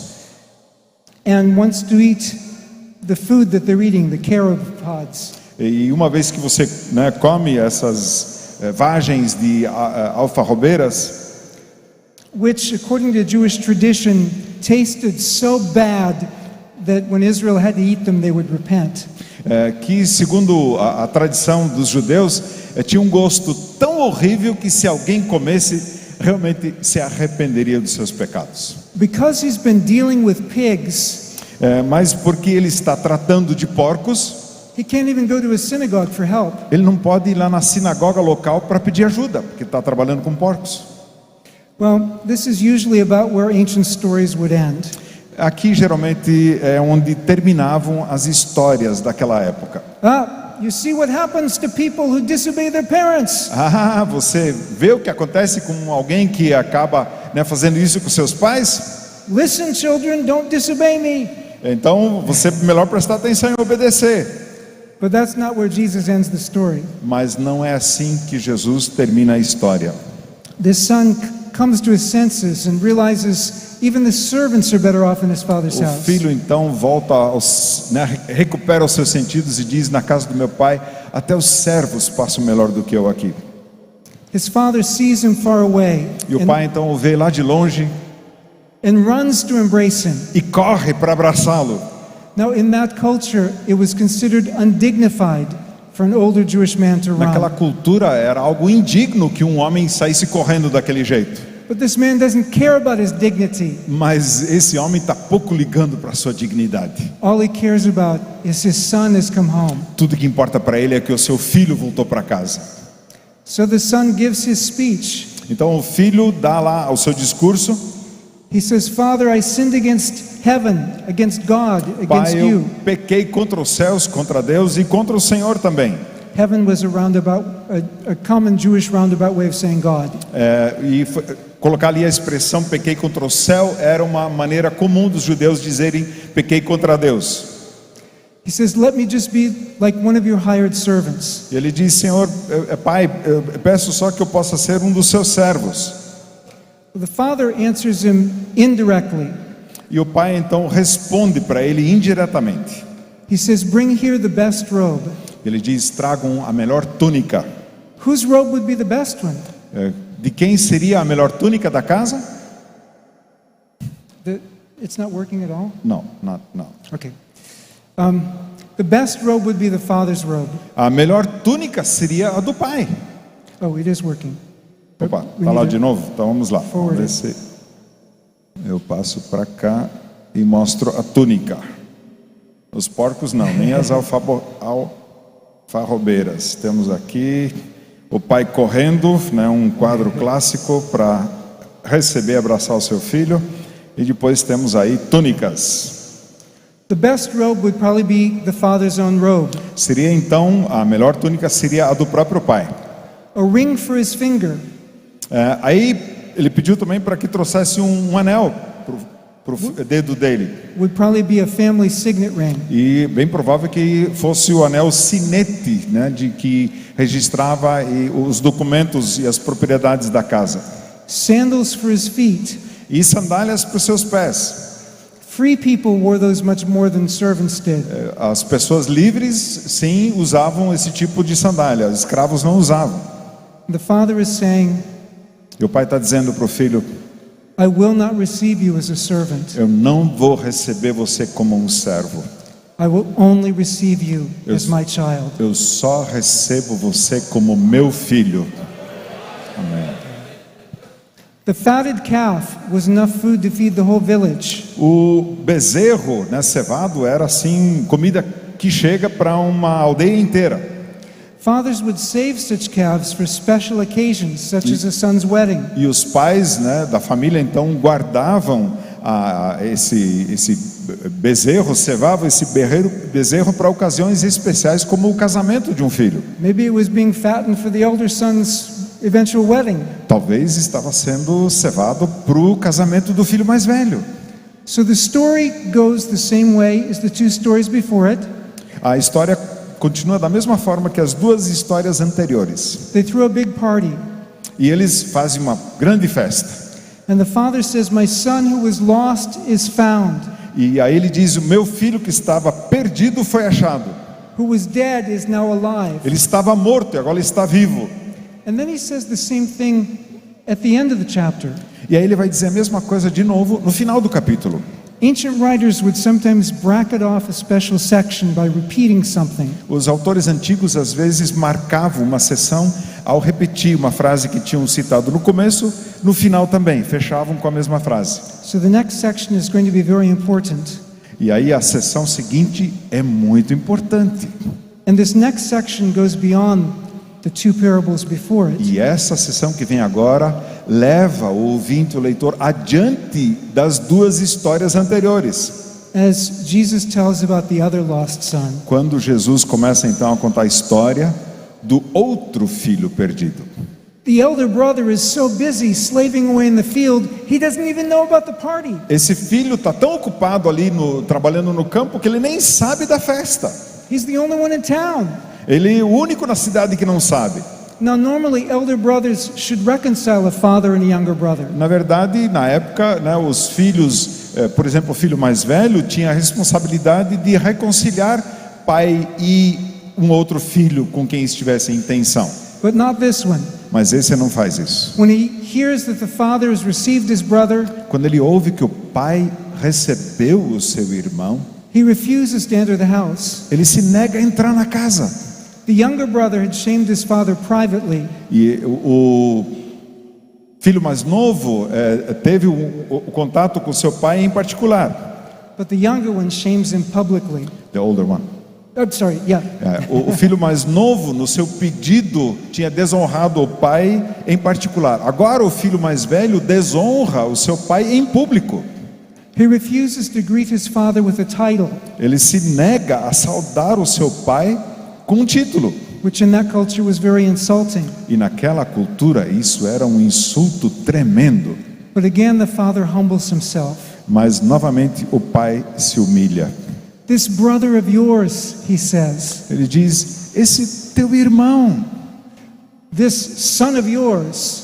And wants to eat the food that they're eating, the carob pods. E uma vez que você come essas vagens de alfarrobeiras, Which, according to Jewish tradition, tasted so bad that when Israel had to eat them, they would repent. que segundo a tradição dos judeus, tinha um gosto tão horrível que se alguém comesse, realmente se arrependeria dos seus pecados. Because he's been dealing with pigs, Mas porque ele está tratando de porcos, he can't even go to a synagogue for help. ele não pode ir lá na sinagoga local para pedir ajuda, porque está trabalhando com porcos. Well, this is usually about where ancient stories would end. Aqui geralmente é onde terminavam as histórias daquela época. You see what happens to people who disobey their parents. Você vê o que acontece com alguém que acaba fazendo isso com seus pais? Listen, children, don't disobey me. Então você melhor prestar atenção e obedecer. But that's not where Jesus ends the story. Mas não é assim que Jesus termina a história. This son comes to his senses and realizes even the servants are better off in his father's O house. filho então volta recupera os seus sentidos e diz: na casa do meu pai até os servos passam melhor do que eu aqui. His father sees him far away E o pai então o vê lá de longe and runs to embrace him. e corre para abraçá-lo. Now, in that culture, it was considered undignified for an older Jewish man to Naquela run. cultura era algo indigno que um homem saísse correndo daquele jeito. But this man doesn't care about his dignity. Mas esse homem está pouco ligando para a sua dignidade. All he cares about is his son has come home. Tudo que importa para ele é que o seu filho voltou para casa. So the son gives his speech. Então o filho dá lá o seu discurso. He says, "Father, I sinned against heaven, against God, against Pai, eu you." pequei contra os céus, contra Deus e contra o Senhor também. Heaven was a common Jewish roundabout way of saying God. Colocar ali a expressão pequei contra o céu era uma maneira comum dos judeus dizerem pequei contra Deus. He says, "Let me just be like one of your hired servants." E ele diz: Senhor, Pai, eu peço só que eu possa ser um dos seus servos. The father answers him indirectly. E o pai então responde para ele indiretamente. He says, "Bring here the best robe." Ele diz: tragam a melhor túnica. Whose robe would be the best one? De quem seria a melhor túnica da casa? It's not working at all? Não. Okay. The best robe would be the father's robe. A melhor túnica seria a do pai. Oh, it is working. Opa, We tá lá need de novo? Então vamos lá. Forward. Vamos ver se eu passo para cá e mostro a túnica. Os porcos não, nem as alfarrobeiras. Temos aqui o pai correndo, um quadro clássico para receber e abraçar o seu filho. E depois temos aí túnicas. The best robe would probably be the father's own robe. Seria então, a melhor túnica seria a do próprio pai. A ring for his finger. Aí ele pediu também para que trouxesse um anel para o dedo dele. Would probably be a family signet ring. E bem provável que fosse o anel sinete, de que registrava os documentos e as propriedades da casa. Sandals for his feet. E sandálias para os seus pés. Free people wore those much more than servants did. As pessoas livres, sim, usavam esse tipo de sandália. Os escravos não usavam. The father is saying, E o pai está dizendo para o filho: I will not receive you as a servant. Eu não vou receber você como um servo. I will only receive you as my child. Eu só recebo você como meu filho. Amém. The fatted calf was enough food to feed the whole village. O bezerro, né, cevado, era assim comida que chega para uma aldeia inteira. Fathers would save such calves for special occasions, such as a son's wedding. E os pais, né, da família então guardavam esse bezerro, cevavam esse bezerro para ocasiões especiais, como o casamento de um filho. Maybe it was being fattened for the elder son's eventual wedding. Talvez estava sendo cevado para o casamento do filho mais velho. So the story goes the same way as the two stories before it. A história continua da mesma forma que as duas histórias anteriores. They threw a big party. E eles fazem uma grande festa. And the father says, "My son who was lost is found. E aí ele diz: o meu filho que estava perdido foi achado. Who was dead is now alive." Ele estava morto e agora ele está vivo. And then he says the same thing at the end of the chapter. E aí ele vai dizer a mesma coisa de novo no final do capítulo. Ancient writers would sometimes bracket off a special section by repeating something. Os autores antigos às vezes marcavam uma seção ao repetir uma frase que tinham citado no começo, no final também, fechavam com a mesma frase. So the next section is going to be very important. E aí a seção seguinte é muito importante. And this next section goes beyond the two parables before it. E essa seção que vem agora leva o ouvinte, o leitor, adiante das duas histórias anteriores. As Jesus tells about the other lost son. Quando Jesus começa então a contar a história do outro filho perdido. The elder brother is so busy slaving away in the field, he doesn't even know about the party. Esse filho está tão ocupado ali trabalhando no campo que ele nem sabe da festa. He's the only one in town. Ele é o único na cidade que não sabe. Now, normally, elder brothers should reconcile a father and a younger brother. Na verdade, na época, né, os filhos, por exemplo, o filho mais velho tinha a responsabilidade de reconciliar pai e um outro filho com quem estivesse em tensão. But not this one. Mas esse não faz isso. When he hears that the father has received his brother, Quando ele ouve que o pai recebeu o seu irmão, he refuses to enter the house. ele se nega a entrar na casa. The younger brother had shamed his father privately. E o filho mais novo teve o contato com seu pai em particular. But the younger one shames him publicly. The older one. I'm sorry, yeah. O filho mais novo, no seu pedido, tinha desonrado o pai em particular. Agora o filho mais velho desonra o seu pai em público. He refuses to greet his father with a title, Ele se nega a saudar o seu pai com um título. which in that culture was very insulting. E naquela cultura isso era um insulto tremendo. But again, the father humbles himself. Mas novamente o pai se humilha. This brother of yours, he says, Ele diz: esse teu irmão, this son of yours,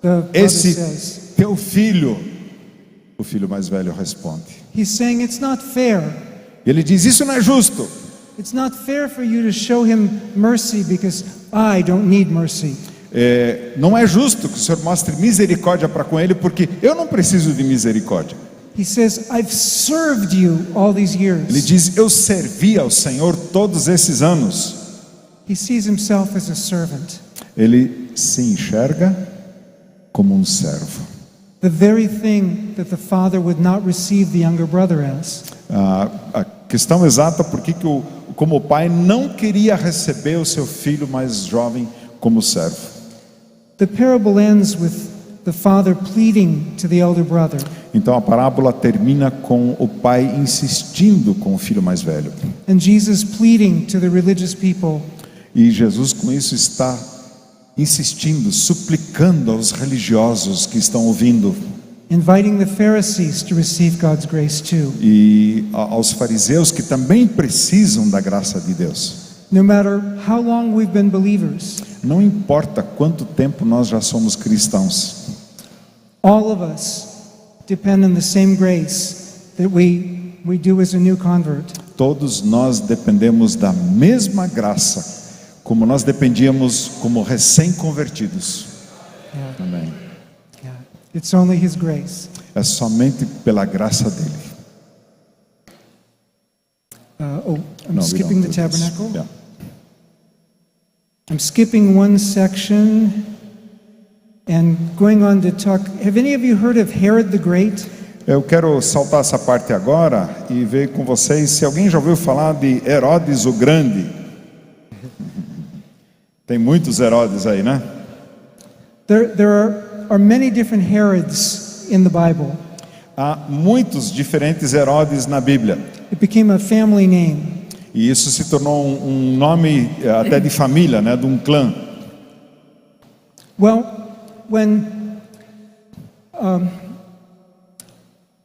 the brother esse says. teu filho. O filho mais velho responde. He's saying it's not fair. E ele diz: isso não é justo. It's not fair for you to show him mercy because I don't need mercy. Não é justo que o Senhor mostre misericórdia para com ele, porque eu não preciso de misericórdia. He says, I've served you all these years. Ele diz: eu servi ao Senhor todos esses anos. He sees himself as a servant. Ele se enxerga como um servo. The very thing that the father would not receive the younger brother as. A questão exata por que como o pai não queria receber o seu filho mais jovem como servo. The parable ends with the father pleading to the elder brother. Então a parábola termina com o pai insistindo com o filho mais velho. And Jesus pleading to the religious people. E Jesus com isso está insistindo, suplicando aos religiosos que estão ouvindo. Inviting the Pharisees to receive God's grace too. E aos fariseus que também precisam da graça de Deus. No matter how long we've been believers, Não importa quanto tempo nós já somos cristãos. all of us depend on the same grace that we do as a new convert. Todos nós dependemos da mesma graça, como nós dependíamos como recém-convertidos. Yeah, Amém. yeah. It's only His grace. É somente pela graça dele. I'm No, we skipping don't the do this. tabernacle. Yeah. I'm skipping one section and going on to talk. Have any of you heard of Herod the Great? Eu quero saltar essa parte agora e ver com vocês se alguém já ouviu falar de Herodes o Grande. Tem muitos Herodes aí, né? There are many different Herods in the Bible. Há muitos diferentes Herodes na Bíblia. It became a family name. E isso se tornou um nome até de família, né, de um clã. Well, when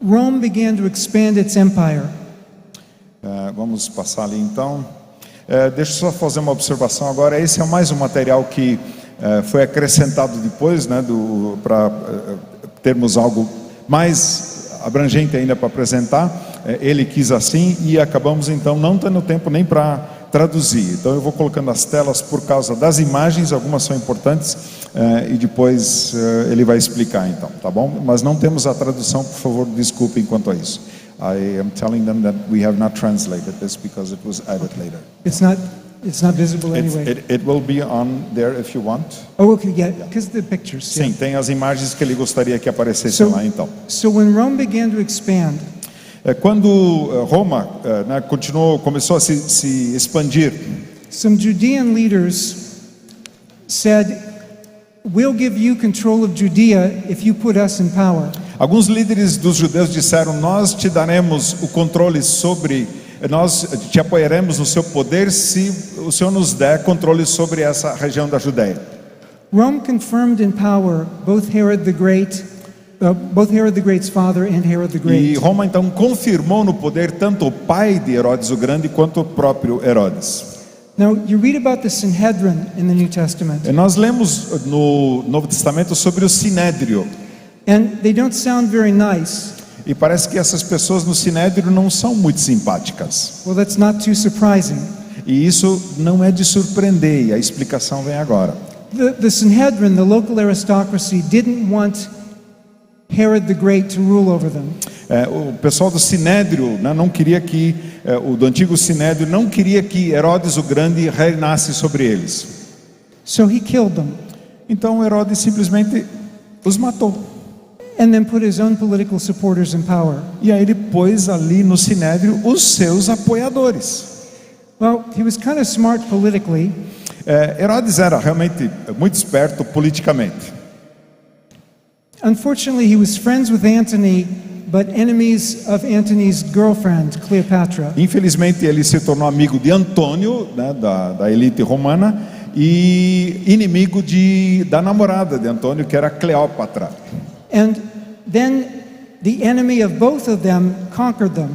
Rome began to expand its empire, Vamos passar ali então. Deixa eu só fazer uma observação agora. Esse é mais um material que foi acrescentado depois, né, para termos algo mais abrangente ainda para apresentar. Ele quis assim e acabamos então não tendo tempo nem para traduzir. Então eu vou colocando as telas por causa das imagens, algumas são importantes, e depois ele vai explicar então, tá bom? Mas não temos a tradução, por favor, desculpem quanto a isso. I am telling them that we have not translated this because it was added later. it's not visible anyway. It will be on there if you want. Oh, okay, yeah, because the pictures. Sim, tem as imagens que ele gostaria que aparecessem lá então. So when Rome began to expand, Quando Roma começou a se expandir, some Judean leaders said, "We'll give you control of Judea if you put us in power." alguns líderes dos judeus disseram: nós te daremos o controle nós te apoiaremos no seu poder se o Senhor nos der controle sobre essa região da Judéia. Rome confirmed in power both Herod the Great's father and Herod the E Great. Roma então confirmou no poder tanto o pai de Herodes o Grande quanto o próprio Herodes. Now, you read about the Sanhedrin in the New Testament, Nós lemos no Novo Testamento sobre o Sinédrio. and they don't sound very nice. E parece que essas pessoas no Sinédrio não são muito simpáticas. Well, that's not too surprising. E isso não é de surpreender, e a explicação vem agora. The Sanhedrin, the local aristocracy, didn't want Herod the Great to rule over them. O pessoal do Sinédrio, né, não queria que, do antigo Sinédrio, não queria que Herodes o Grande reinasse sobre eles. So he killed them Então Herodes simplesmente os matou. and then put his own political supporters in power. E aí ele pôs ali no Sinédrio os seus apoiadores. Well, he was kind of smart politically. Herodes era realmente muito esperto politicamente. Unfortunately, he was friends with Antony, but enemies of Antony's girlfriend, Cleopatra. Infelizmente ele se tornou amigo de Antônio, né, da elite romana, e inimigo da namorada de Antônio, que era Cleópatra. And then the enemy of both of them conquered them.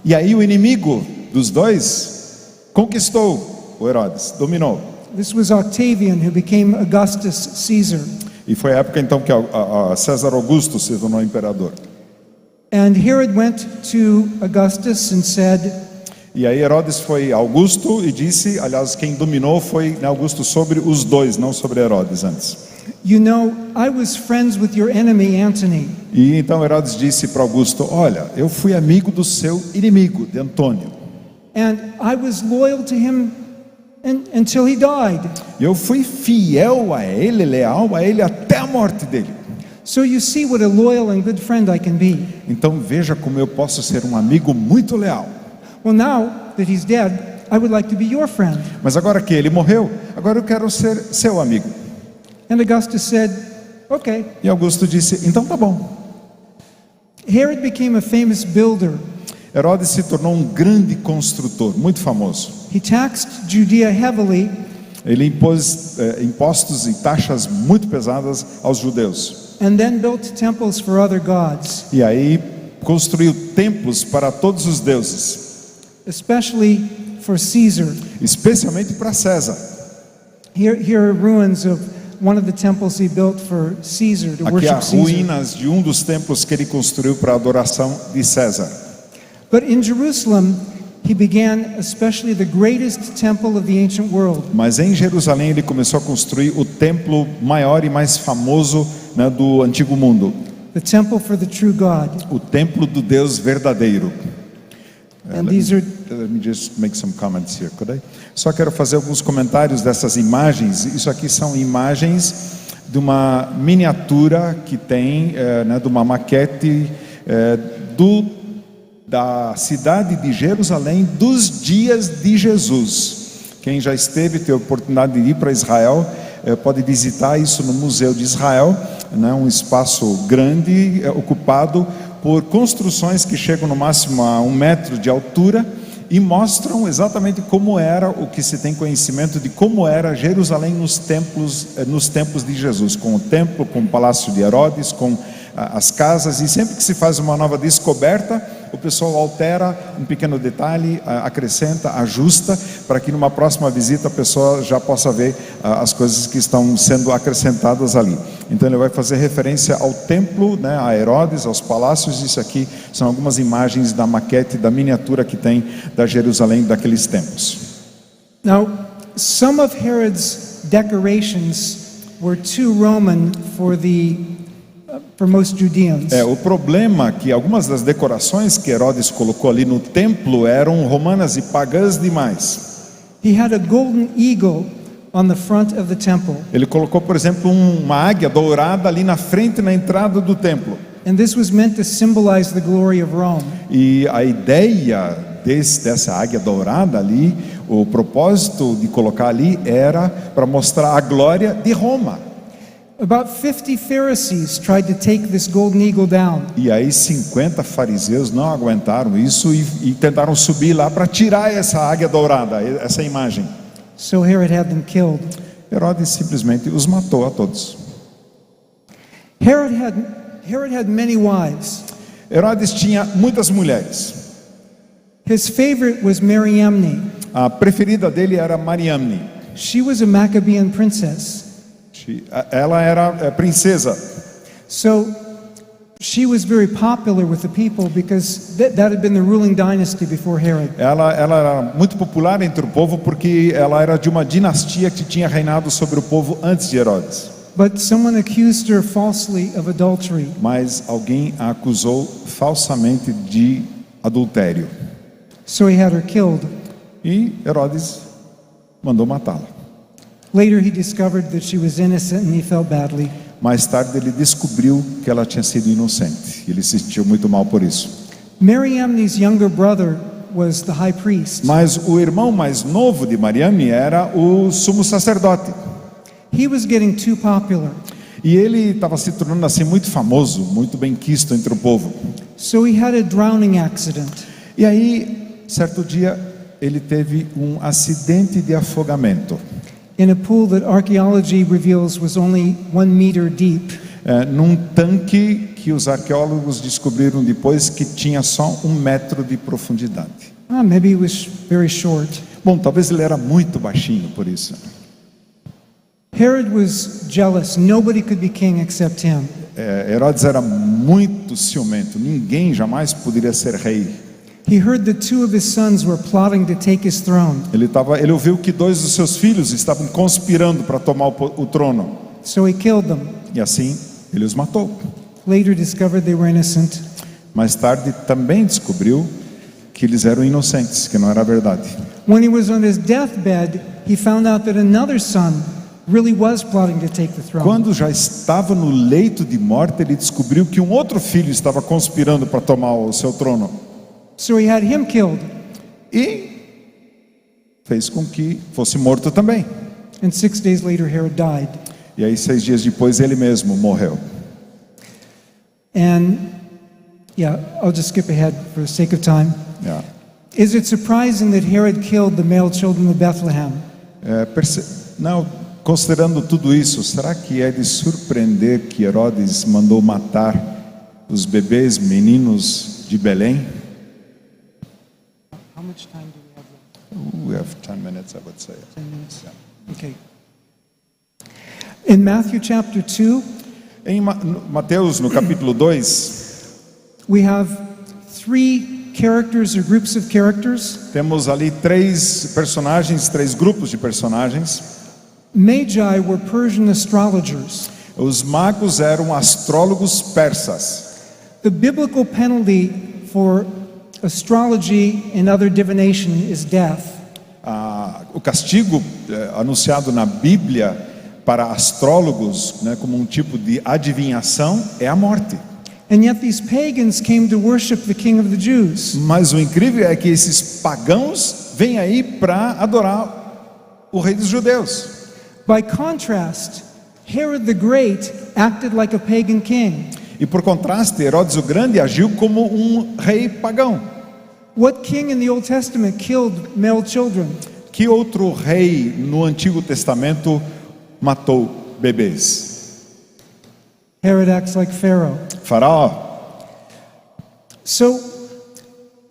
E aí o inimigo dos dois conquistou o Herodes, dominou. This was Octavian, who became Augustus Caesar. E foi a época então que César Augusto se tornou imperador. And Herod went to Augustus and said, E aí Herodes foi a Augusto e disse, aliás, quem dominou foi Augusto sobre os dois, não sobre Herodes antes. "You know, I was friends with your enemy Antony, E então Herodes disse para Augusto: olha, eu fui amigo do seu inimigo, de Antônio. and I was loyal to him until he died. E eu fui fiel a ele, leal a ele até a morte dele. So you see what a loyal and good friend I can be. Então veja como eu posso ser um amigo muito leal. Well, now that he's dead, I would like to be your friend." Mas agora que ele morreu, agora eu quero ser seu amigo. And Augustus said, "Okay." E Augusto disse: então tá bom. Herod became a famous builder. Herodes se tornou um grande construtor, muito famoso. He taxed Judea heavily, Ele impôs impostos e taxas muito pesadas aos judeus. and then built temples for other gods, E aí construiu templos para todos os deuses, especially for Caesar. especialmente para César. Here are ruins of one of the temples he built for Caesar, to Aqui há worship Caesar. ruínas de um dos templos que ele construiu para a adoração de César. But in Jerusalem, he began especially the greatest temple of the ancient world. Mas em Jerusalém ele começou a construir o templo maior e mais famoso, né, do antigo mundo. the temple for the true God. o templo do Deus verdadeiro. And these are Let me just make some comments here, could I? Só quero fazer alguns comentários dessas imagens. Isso aqui são imagens de uma miniatura que tem, né, de uma maquete da cidade de Jerusalém dos dias de Jesus. Quem já esteve, tem a oportunidade de ir para Israel, pode visitar isso no Museu de Israel, né, um espaço grande, ocupado por construções que chegam no máximo a 1 metro de altura e mostram exatamente como era, o que se tem conhecimento de como era Jerusalém nos tempos de Jesus, com o templo, com o palácio de Herodes, com as casas, e sempre que se faz uma nova descoberta, o pessoal altera um pequeno detalhe, acrescenta, ajusta, para que numa próxima visita a pessoa já possa ver as coisas que estão sendo acrescentadas ali. Então ele vai fazer referência ao templo, né, a Herodes, aos palácios. Isso aqui são algumas imagens da maquete, da miniatura que tem da Jerusalém daqueles tempos. Now, some of Herod's decorations were too Roman for most Judeans. O problema é que algumas das decorações que Herodes colocou ali no templo eram romanas e pagãs demais. He had a golden eagle on the front of the temple. Ele colocou, por exemplo, uma águia dourada ali na frente, na entrada do templo. And this was meant to symbolize the glory of Rome. E a ideia dessa águia dourada ali, o propósito de colocar ali era para mostrar a glória de Roma. About 50 Pharisees tried to take this golden eagle down. E aí 50 fariseus não aguentaram isso e tentaram subir lá para tirar essa águia dourada, essa imagem. So Herod had them killed. Herodes simplesmente os matou a todos. Herod had many wives. Herodes tinha muitas mulheres. His favorite was Mariamne. A preferida dele era Mariamne. She was a Maccabean princess. Ela era princesa. So she was very popular with the people because that had been the ruling dynasty before Herod. Ela era muito popular entre o povo porque ela era de uma dinastia que tinha reinado sobre o povo antes de Herodes. But someone accused her falsely of adultery. Mas alguém a acusou falsamente de adultério. So he had her killed. E Herodes mandou matá-la. Later he discovered that she was innocent and he felt badly. Mais tarde ele descobriu que ela tinha sido inocente. Ele se sentiu muito mal por isso. Mariamne's younger brother was the high priest. Mas o irmão mais novo de Mariamne era o sumo sacerdote. He was getting too popular. E ele estava se tornando assim muito famoso, muito bem quisto entre o povo. So he had a drowning accident. E aí, certo dia, ele teve um acidente de afogamento. In a pool that archaeology reveals was only 1 meter deep. Num tanque que os arqueólogos descobriram depois que tinha só 1 metro de profundidade. Maybe it was very short. Bom, talvez ele era muito baixinho por isso. Herod was jealous. Nobody could be king except him. Herodes era muito ciumento. Ninguém jamais poderia ser rei. He heard that 2 of his sons were plotting to take his throne. Ele ouviu que 2 dos seus filhos estavam conspirando para tomar o trono. So he killed them. E assim ele os matou. Later discovered they were innocent. Mais tarde também descobriu que eles eram inocentes, que não era verdade. When he was on his deathbed, he found out that another son really was plotting to take the throne. Quando já estava no leito de morte, ele descobriu que um outro filho estava conspirando para tomar o seu trono. So he had him killed. E fez com que fosse morto também. And 6 days later, Herod died. E aí 6 dias depois ele mesmo morreu. And I'll just skip ahead for the sake of time. Yeah. Is it surprising that Herod killed the male children of Bethlehem? Não, considerando tudo isso, será que é de surpreender que Herodes mandou matar os bebês meninos de Belém? How much time do we have left? We have 10 minutes, I would say. 10 minutes. Yeah. Okay. In Matthew chapter 2, Em Mateus, no capítulo 2, we have 3 characters or groups of characters. temos ali 3 personagens, 3 grupos de personagens. Magi were Persian astrologers. Os magos eram astrólogos persas. The biblical penalty for astrology and other divination is death. O castigo anunciado na Bíblia para astrólogos, né, como um tipo de adivinhação, é a morte. And yet these pagans came to worship the King of the Jews. Mas o incrível é que esses pagãos vêm aí para adorar o rei dos judeus. By contrast, Herod the Great acted like a pagan king. E por contraste, Herodes o Grande agiu como um rei pagão. What king in the Old Testament killed male children? Que outro rei no Antigo Testamento matou bebês? Herod acts like Pharaoh. Faraó. So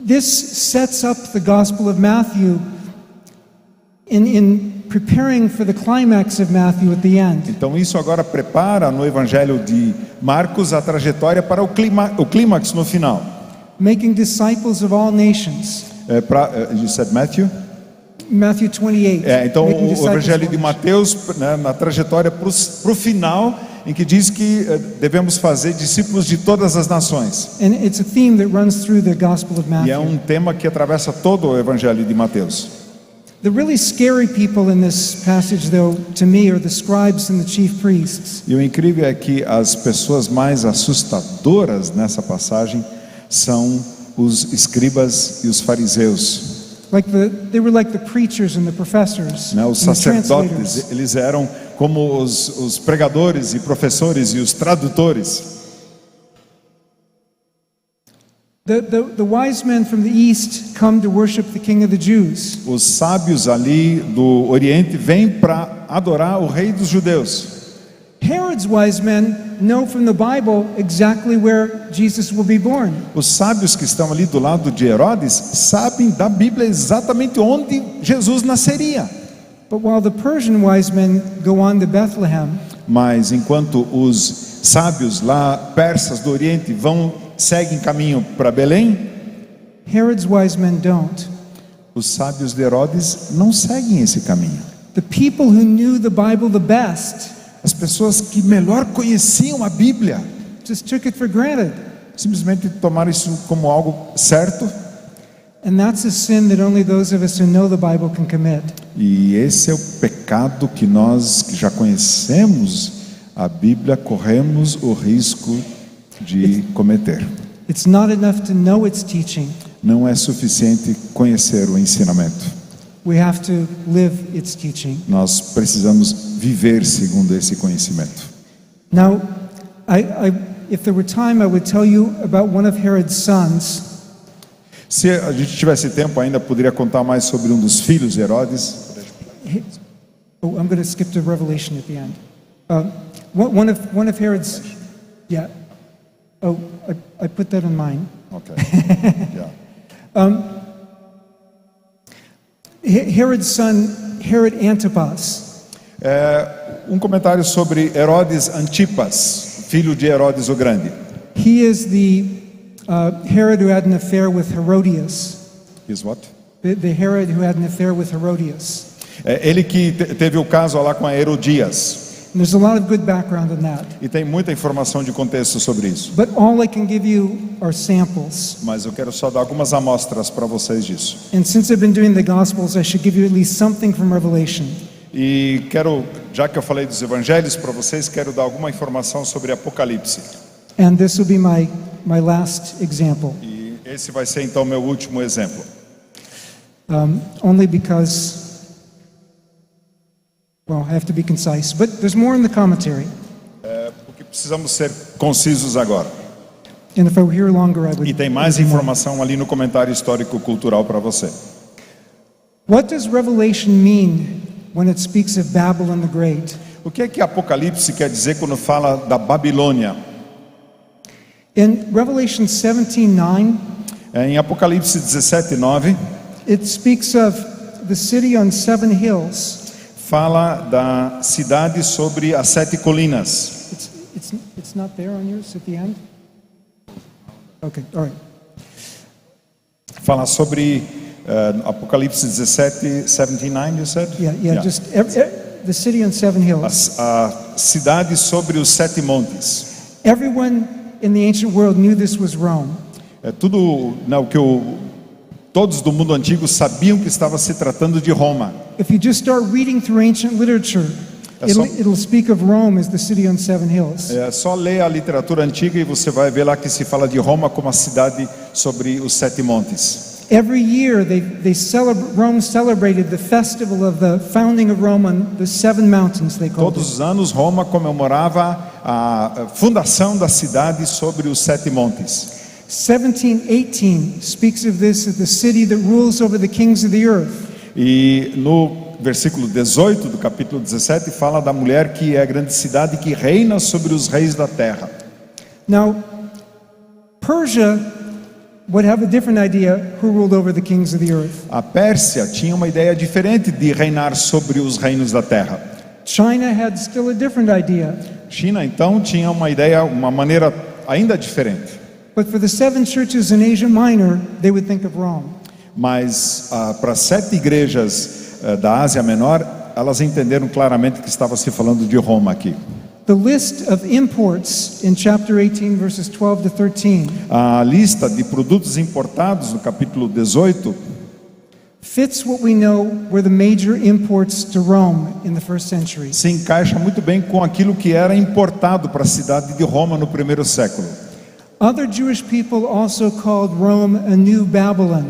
this sets up the Gospel of Matthew in preparing for the climax of Matthew at the end. Então isso agora prepara no Evangelho de Marcos a trajetória para o clímax no final. Making disciples of all nations. You said Matthew? Matthew 28. Então making o disciples Evangelho of de all Mateus, né, na trajetória para o final, em que diz que devemos fazer discípulos de todas as nações. nations. And it's a theme that runs through the Gospel of E é Matthew. tema que atravessa todo o Evangelho de Mateus. The really scary people in this passage, though, to me, are the scribes and the chief priests. E o incrível é que as pessoas mais assustadoras nessa passagem são os escribas e os fariseus. They were like the preachers and the professors, Né? Os and the translators. sacerdotes, eles eram como os pregadores e professores e os tradutores. The wise men from the east come to worship the King of the Jews. Os sábios ali do Oriente vêm para adorar o rei dos judeus. Herod's wise men know from the Bible exactly where Jesus will be born. Os sábios que estão ali do lado de Herodes sabem da Bíblia exatamente onde Jesus nasceria. But while the Persian wise men go on to Bethlehem, Mas enquanto os sábios lá persas do Oriente seguem caminho para Belém, Herod's wise men don't. os sábios de Herodes não seguem esse caminho. The people who knew the Bible the best As pessoas que melhor conheciam a Bíblia just took it for granted. simplesmente tomaram isso como algo certo. And that's a sin that only those of us who know the Bible can commit. E esse é o pecado que nós que já conhecemos a Bíblia corremos o risco de cometer. It's not enough to know its teaching. Não é suficiente conhecer o ensinamento. We have to live its teaching. Nós precisamos viver segundo esse conhecimento. Now, if there were time, I would tell you about one of Herod's sons. Se a gente tivesse tempo ainda, poderia contar mais sobre um dos filhos de Herodes. Oh, I'm going to skip to Revelation at the end. One of Herod's, yeah. Oh, I put that on mine. Okay. Yeah. Herod's son, Herod Antipas. Um comentário sobre Herodes Antipas, filho de Herodes o Grande. He is the Herod who had an affair with Herodias. Is what? The Herod who had an affair with Herodias. Ele que teve o caso lá com a Herodias. And there's a lot of good background on that. E tem muita informação de contexto sobre isso. But all I can give you are samples. Mas eu quero só dar algumas amostras para vocês disso. And since I've been doing the Gospels, I should give you at least something from Revelation. E quero, já que eu falei dos evangelhos para vocês, quero dar alguma informação sobre Apocalipse. And this will be my last example. E esse vai ser então meu último exemplo. Only because, well, I have to be concise. But there's more in the commentary. Porque precisamos ser concisos agora. And if I were here longer, I would. E tem mais informação ali no comentário histórico-cultural para você. What does Revelation mean when it speaks of Babylon the Great? O que é que Apocalipse quer dizer quando fala da Babilônia? In Revelation 17:9, Em Apocalipse 17:9, it speaks of the city on 7 hills. fala da cidade sobre as 7 colinas. It's not there on yours at the end? Okay, all right. Fala sobre Apocalipse 17:9, you said? Yeah. Just the city on seven hills. A cidade sobre os 7 montes. Everyone in the ancient world knew this was Rome. É tudo, não, o que todos do mundo antigo sabiam que estava se tratando de Roma. If you just start reading through ancient literature, it'll speak of Rome as the city on seven hills. É só ler a literatura antiga e você vai ver lá que se fala de Roma como a cidade sobre os 7 montes. Every year Rome celebrated the festival of the founding of Rome on the 7 mountains, they called Todos it. os anos Roma comemorava a fundação da cidade sobre os 7 montes. 1718 speaks of this as the city that rules over the kings of the earth. E no versículo 18 do capítulo 17 fala da mulher que é a grande cidade que reina sobre os reis da terra. Now, Persia would have a different idea who ruled over the kings of the earth. A Pérsia tinha uma ideia diferente de reinar sobre os reinos da terra. China had still a different idea. China então tinha uma ideia, uma maneira ainda diferente. But for the 7 churches in Asia Minor, they would think of Rome. Mas para 7 igrejas da Ásia Menor, elas entenderam claramente que estava se falando de Roma aqui. The list of imports in chapter 18 verses 12 to 13 A lista de produtos importados no capítulo 18 fits what we know were the major imports to Rome in the first century. se encaixa muito bem com aquilo que era importado para a cidade de Roma no primeiro século. Other Jewish people also called Rome a new Babylon.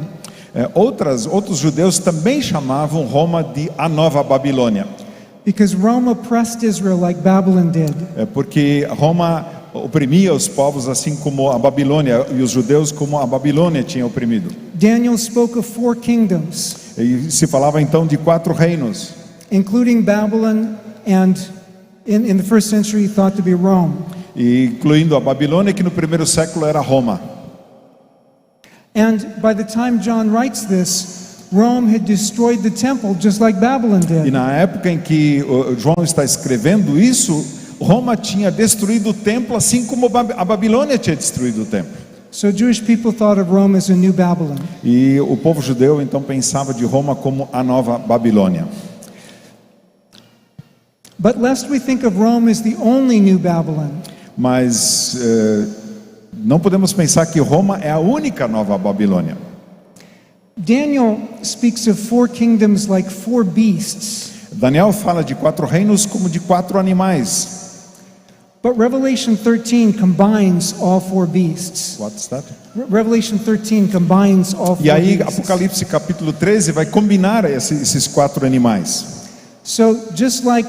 Outros judeus também chamavam Roma de a Nova Babilônia. Because Rome oppressed Israel like Babylon did. Porque Roma oprimia os povos assim como a Babilônia, e os judeus como a Babilônia tinha oprimido. Daniel spoke of 4 kingdoms, E se falava então de 4 reinos, including Babylon and in the first century thought to be Rome. e incluindo a Babilônia, que no primeiro século era Roma. And by the time John writes this, Rome had destroyed the temple just like Babylon E did. na época em que João está escrevendo isso, Roma tinha destruído o templo assim como a Babilônia tinha destruído o templo. So Jewish people thought of Rome as a new Babylon. E o povo judeu então pensava de Roma como a Nova Babilônia. But lest we think of Rome as the only new Babylon, Mas não podemos pensar que Roma é a única Nova Babilônia. Daniel speaks of 4 kingdoms like 4 beasts. Daniel fala de 4 reinos como de 4 animais. But Revelation 13 combines all 4 beasts. What's that? Revelation 13 combines all 4 E aí beasts. Apocalipse capítulo 13 vai combinar esses 4 animais. So just like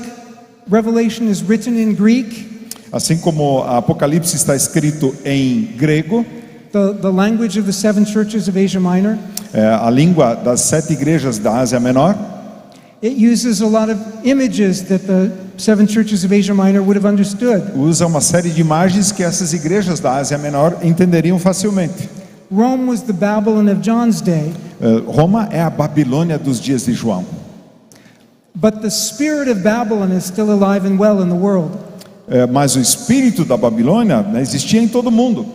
Revelation is written in Greek, Assim como Apocalipse está escrito em grego, the language of the 7 churches of Asia Minor, a língua das 7 igrejas da Ásia Menor, it uses a lot of images that the 7 churches of Asia Minor would have understood. usa uma série de imagens que essas igrejas da Ásia Menor entenderiam facilmente. Rome was the Babylon of John's day, Roma é a Babilônia dos dias de João. but the spirit of Babylon is still alive and well in the world. Mas o espírito da Babilônia, né, existia em todo mundo.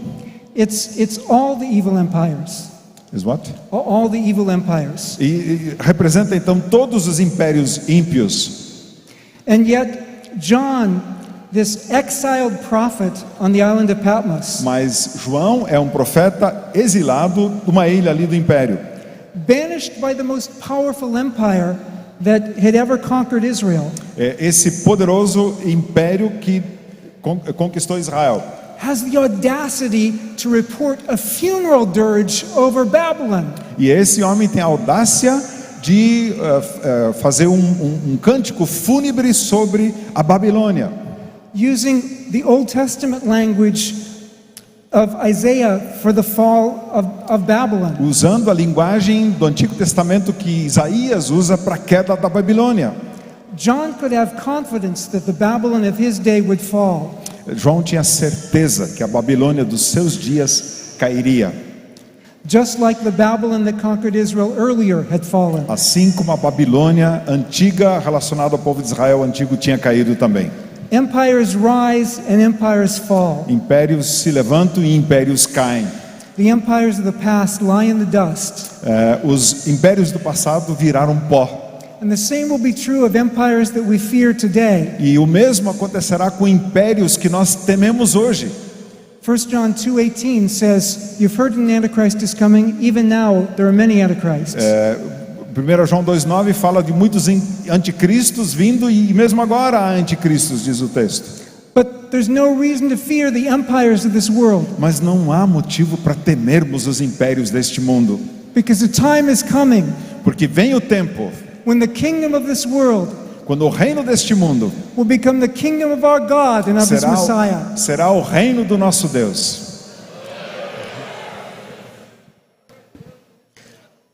It's all the evil empires. Is what? All the evil empires. E representa então todos os impérios ímpios. And yet John, this exiled prophet on the island of Patmos, Mas João é um profeta exilado de uma ilha ali do império, banished by the most powerful empire that had ever conquered Israel, esse poderoso império que conquistou Israel. has the audacity to report a funeral dirge over Babylon. E esse homem tem a audácia de fazer um cântico fúnebre sobre a Babilônia, Using the Old Testament language of Isaiah for the fall of Babylon. usando a linguagem do Antigo Testamento que Isaías usa para a queda da Babilônia. John could have confidence that the Babylon of his day would fall. João tinha certeza que a Babilônia dos seus dias cairia, Just like the Babylon that conquered Israel earlier had fallen. assim como a Babilônia antiga relacionada ao povo de Israel antigo tinha caído também. Empires rise and empires fall. Impérios se levantam e impérios caem. The empires of the past lie in the dust. Os impérios do passado viraram pó. And the same will be true of empires that we fear today. E o mesmo acontecerá com impérios que nós tememos hoje. 1 John 2:18 says, "You've heard an Antichrist is coming. Even now there are many Antichrists." 1 João 2,9 fala de muitos anticristos vindo, e mesmo agora há anticristos, diz o texto. But there's no reason to fear the empires of this world, Mas não há motivo para temermos os impérios deste mundo, because the time is coming porque vem o tempo when the kingdom of this world quando o reino deste mundo will become the kingdom of our God and of His Messiah. será o reino do nosso Deus.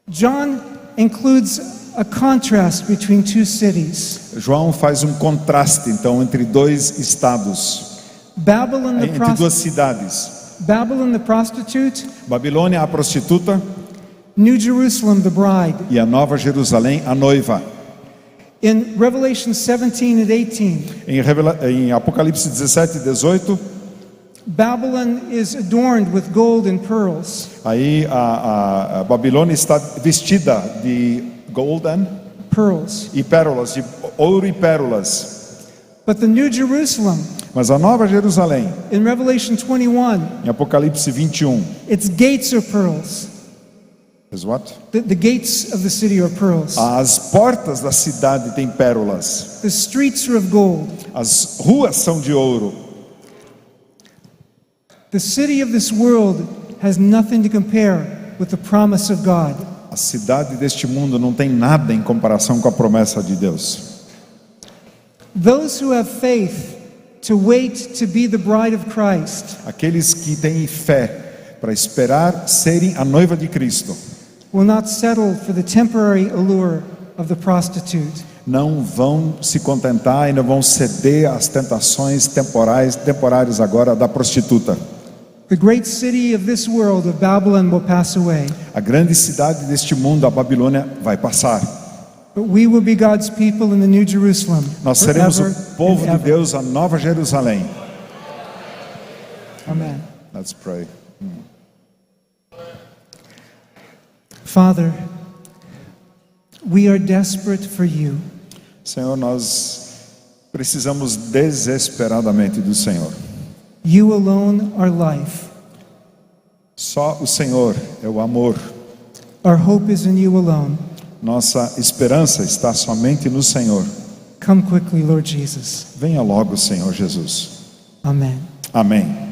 John includes a contrast between two cities. João faz um contraste então entre dois estados, Babylon entre duas cidades. Babylon the prostitute, Babilônia, a prostituta, New Jerusalem the bride. e a Nova Jerusalém, a noiva. In Revelation 17 and 18, Em Apocalipse 17 e 18, Babylon is adorned with gold and pearls. aí a Babilônia está vestida de golden Pearls. e pérolas, de ouro e pérolas. But the New Jerusalem, Mas a Nova Jerusalém, in Revelation 21, em Apocalipse 21, its gates are pearls. is what? The gates of the city are pearls. As portas da cidade têm pérolas, The streets are of gold. as ruas são de ouro. The city of this world has nothing to compare with the promise of God. A cidade deste mundo não tem nada em comparação com a promessa de Deus. Those who have faith to wait to be the bride of Christ Aqueles que têm fé para esperar serem a noiva de Cristo will not settle for the temporary allure of the prostitute. não vão se contentar e não vão ceder às tentações temporárias agora da prostituta. The great city of this world of Babylon will pass away, A grande cidade deste mundo, a Babilônia, vai passar. but we will be God's people in the New Jerusalem Nós seremos forever o povo and de ever. Deus, a Nova Jerusalém. Amen. Let's pray. Father, we are desperate for you. Senhor, nós precisamos desesperadamente do Senhor. You alone are life. Só o Senhor é o amor. Our hope is in you alone. Nossa esperança está somente no Senhor. Come quickly, Lord Jesus. Venha logo, Senhor Jesus. Amen. Amém.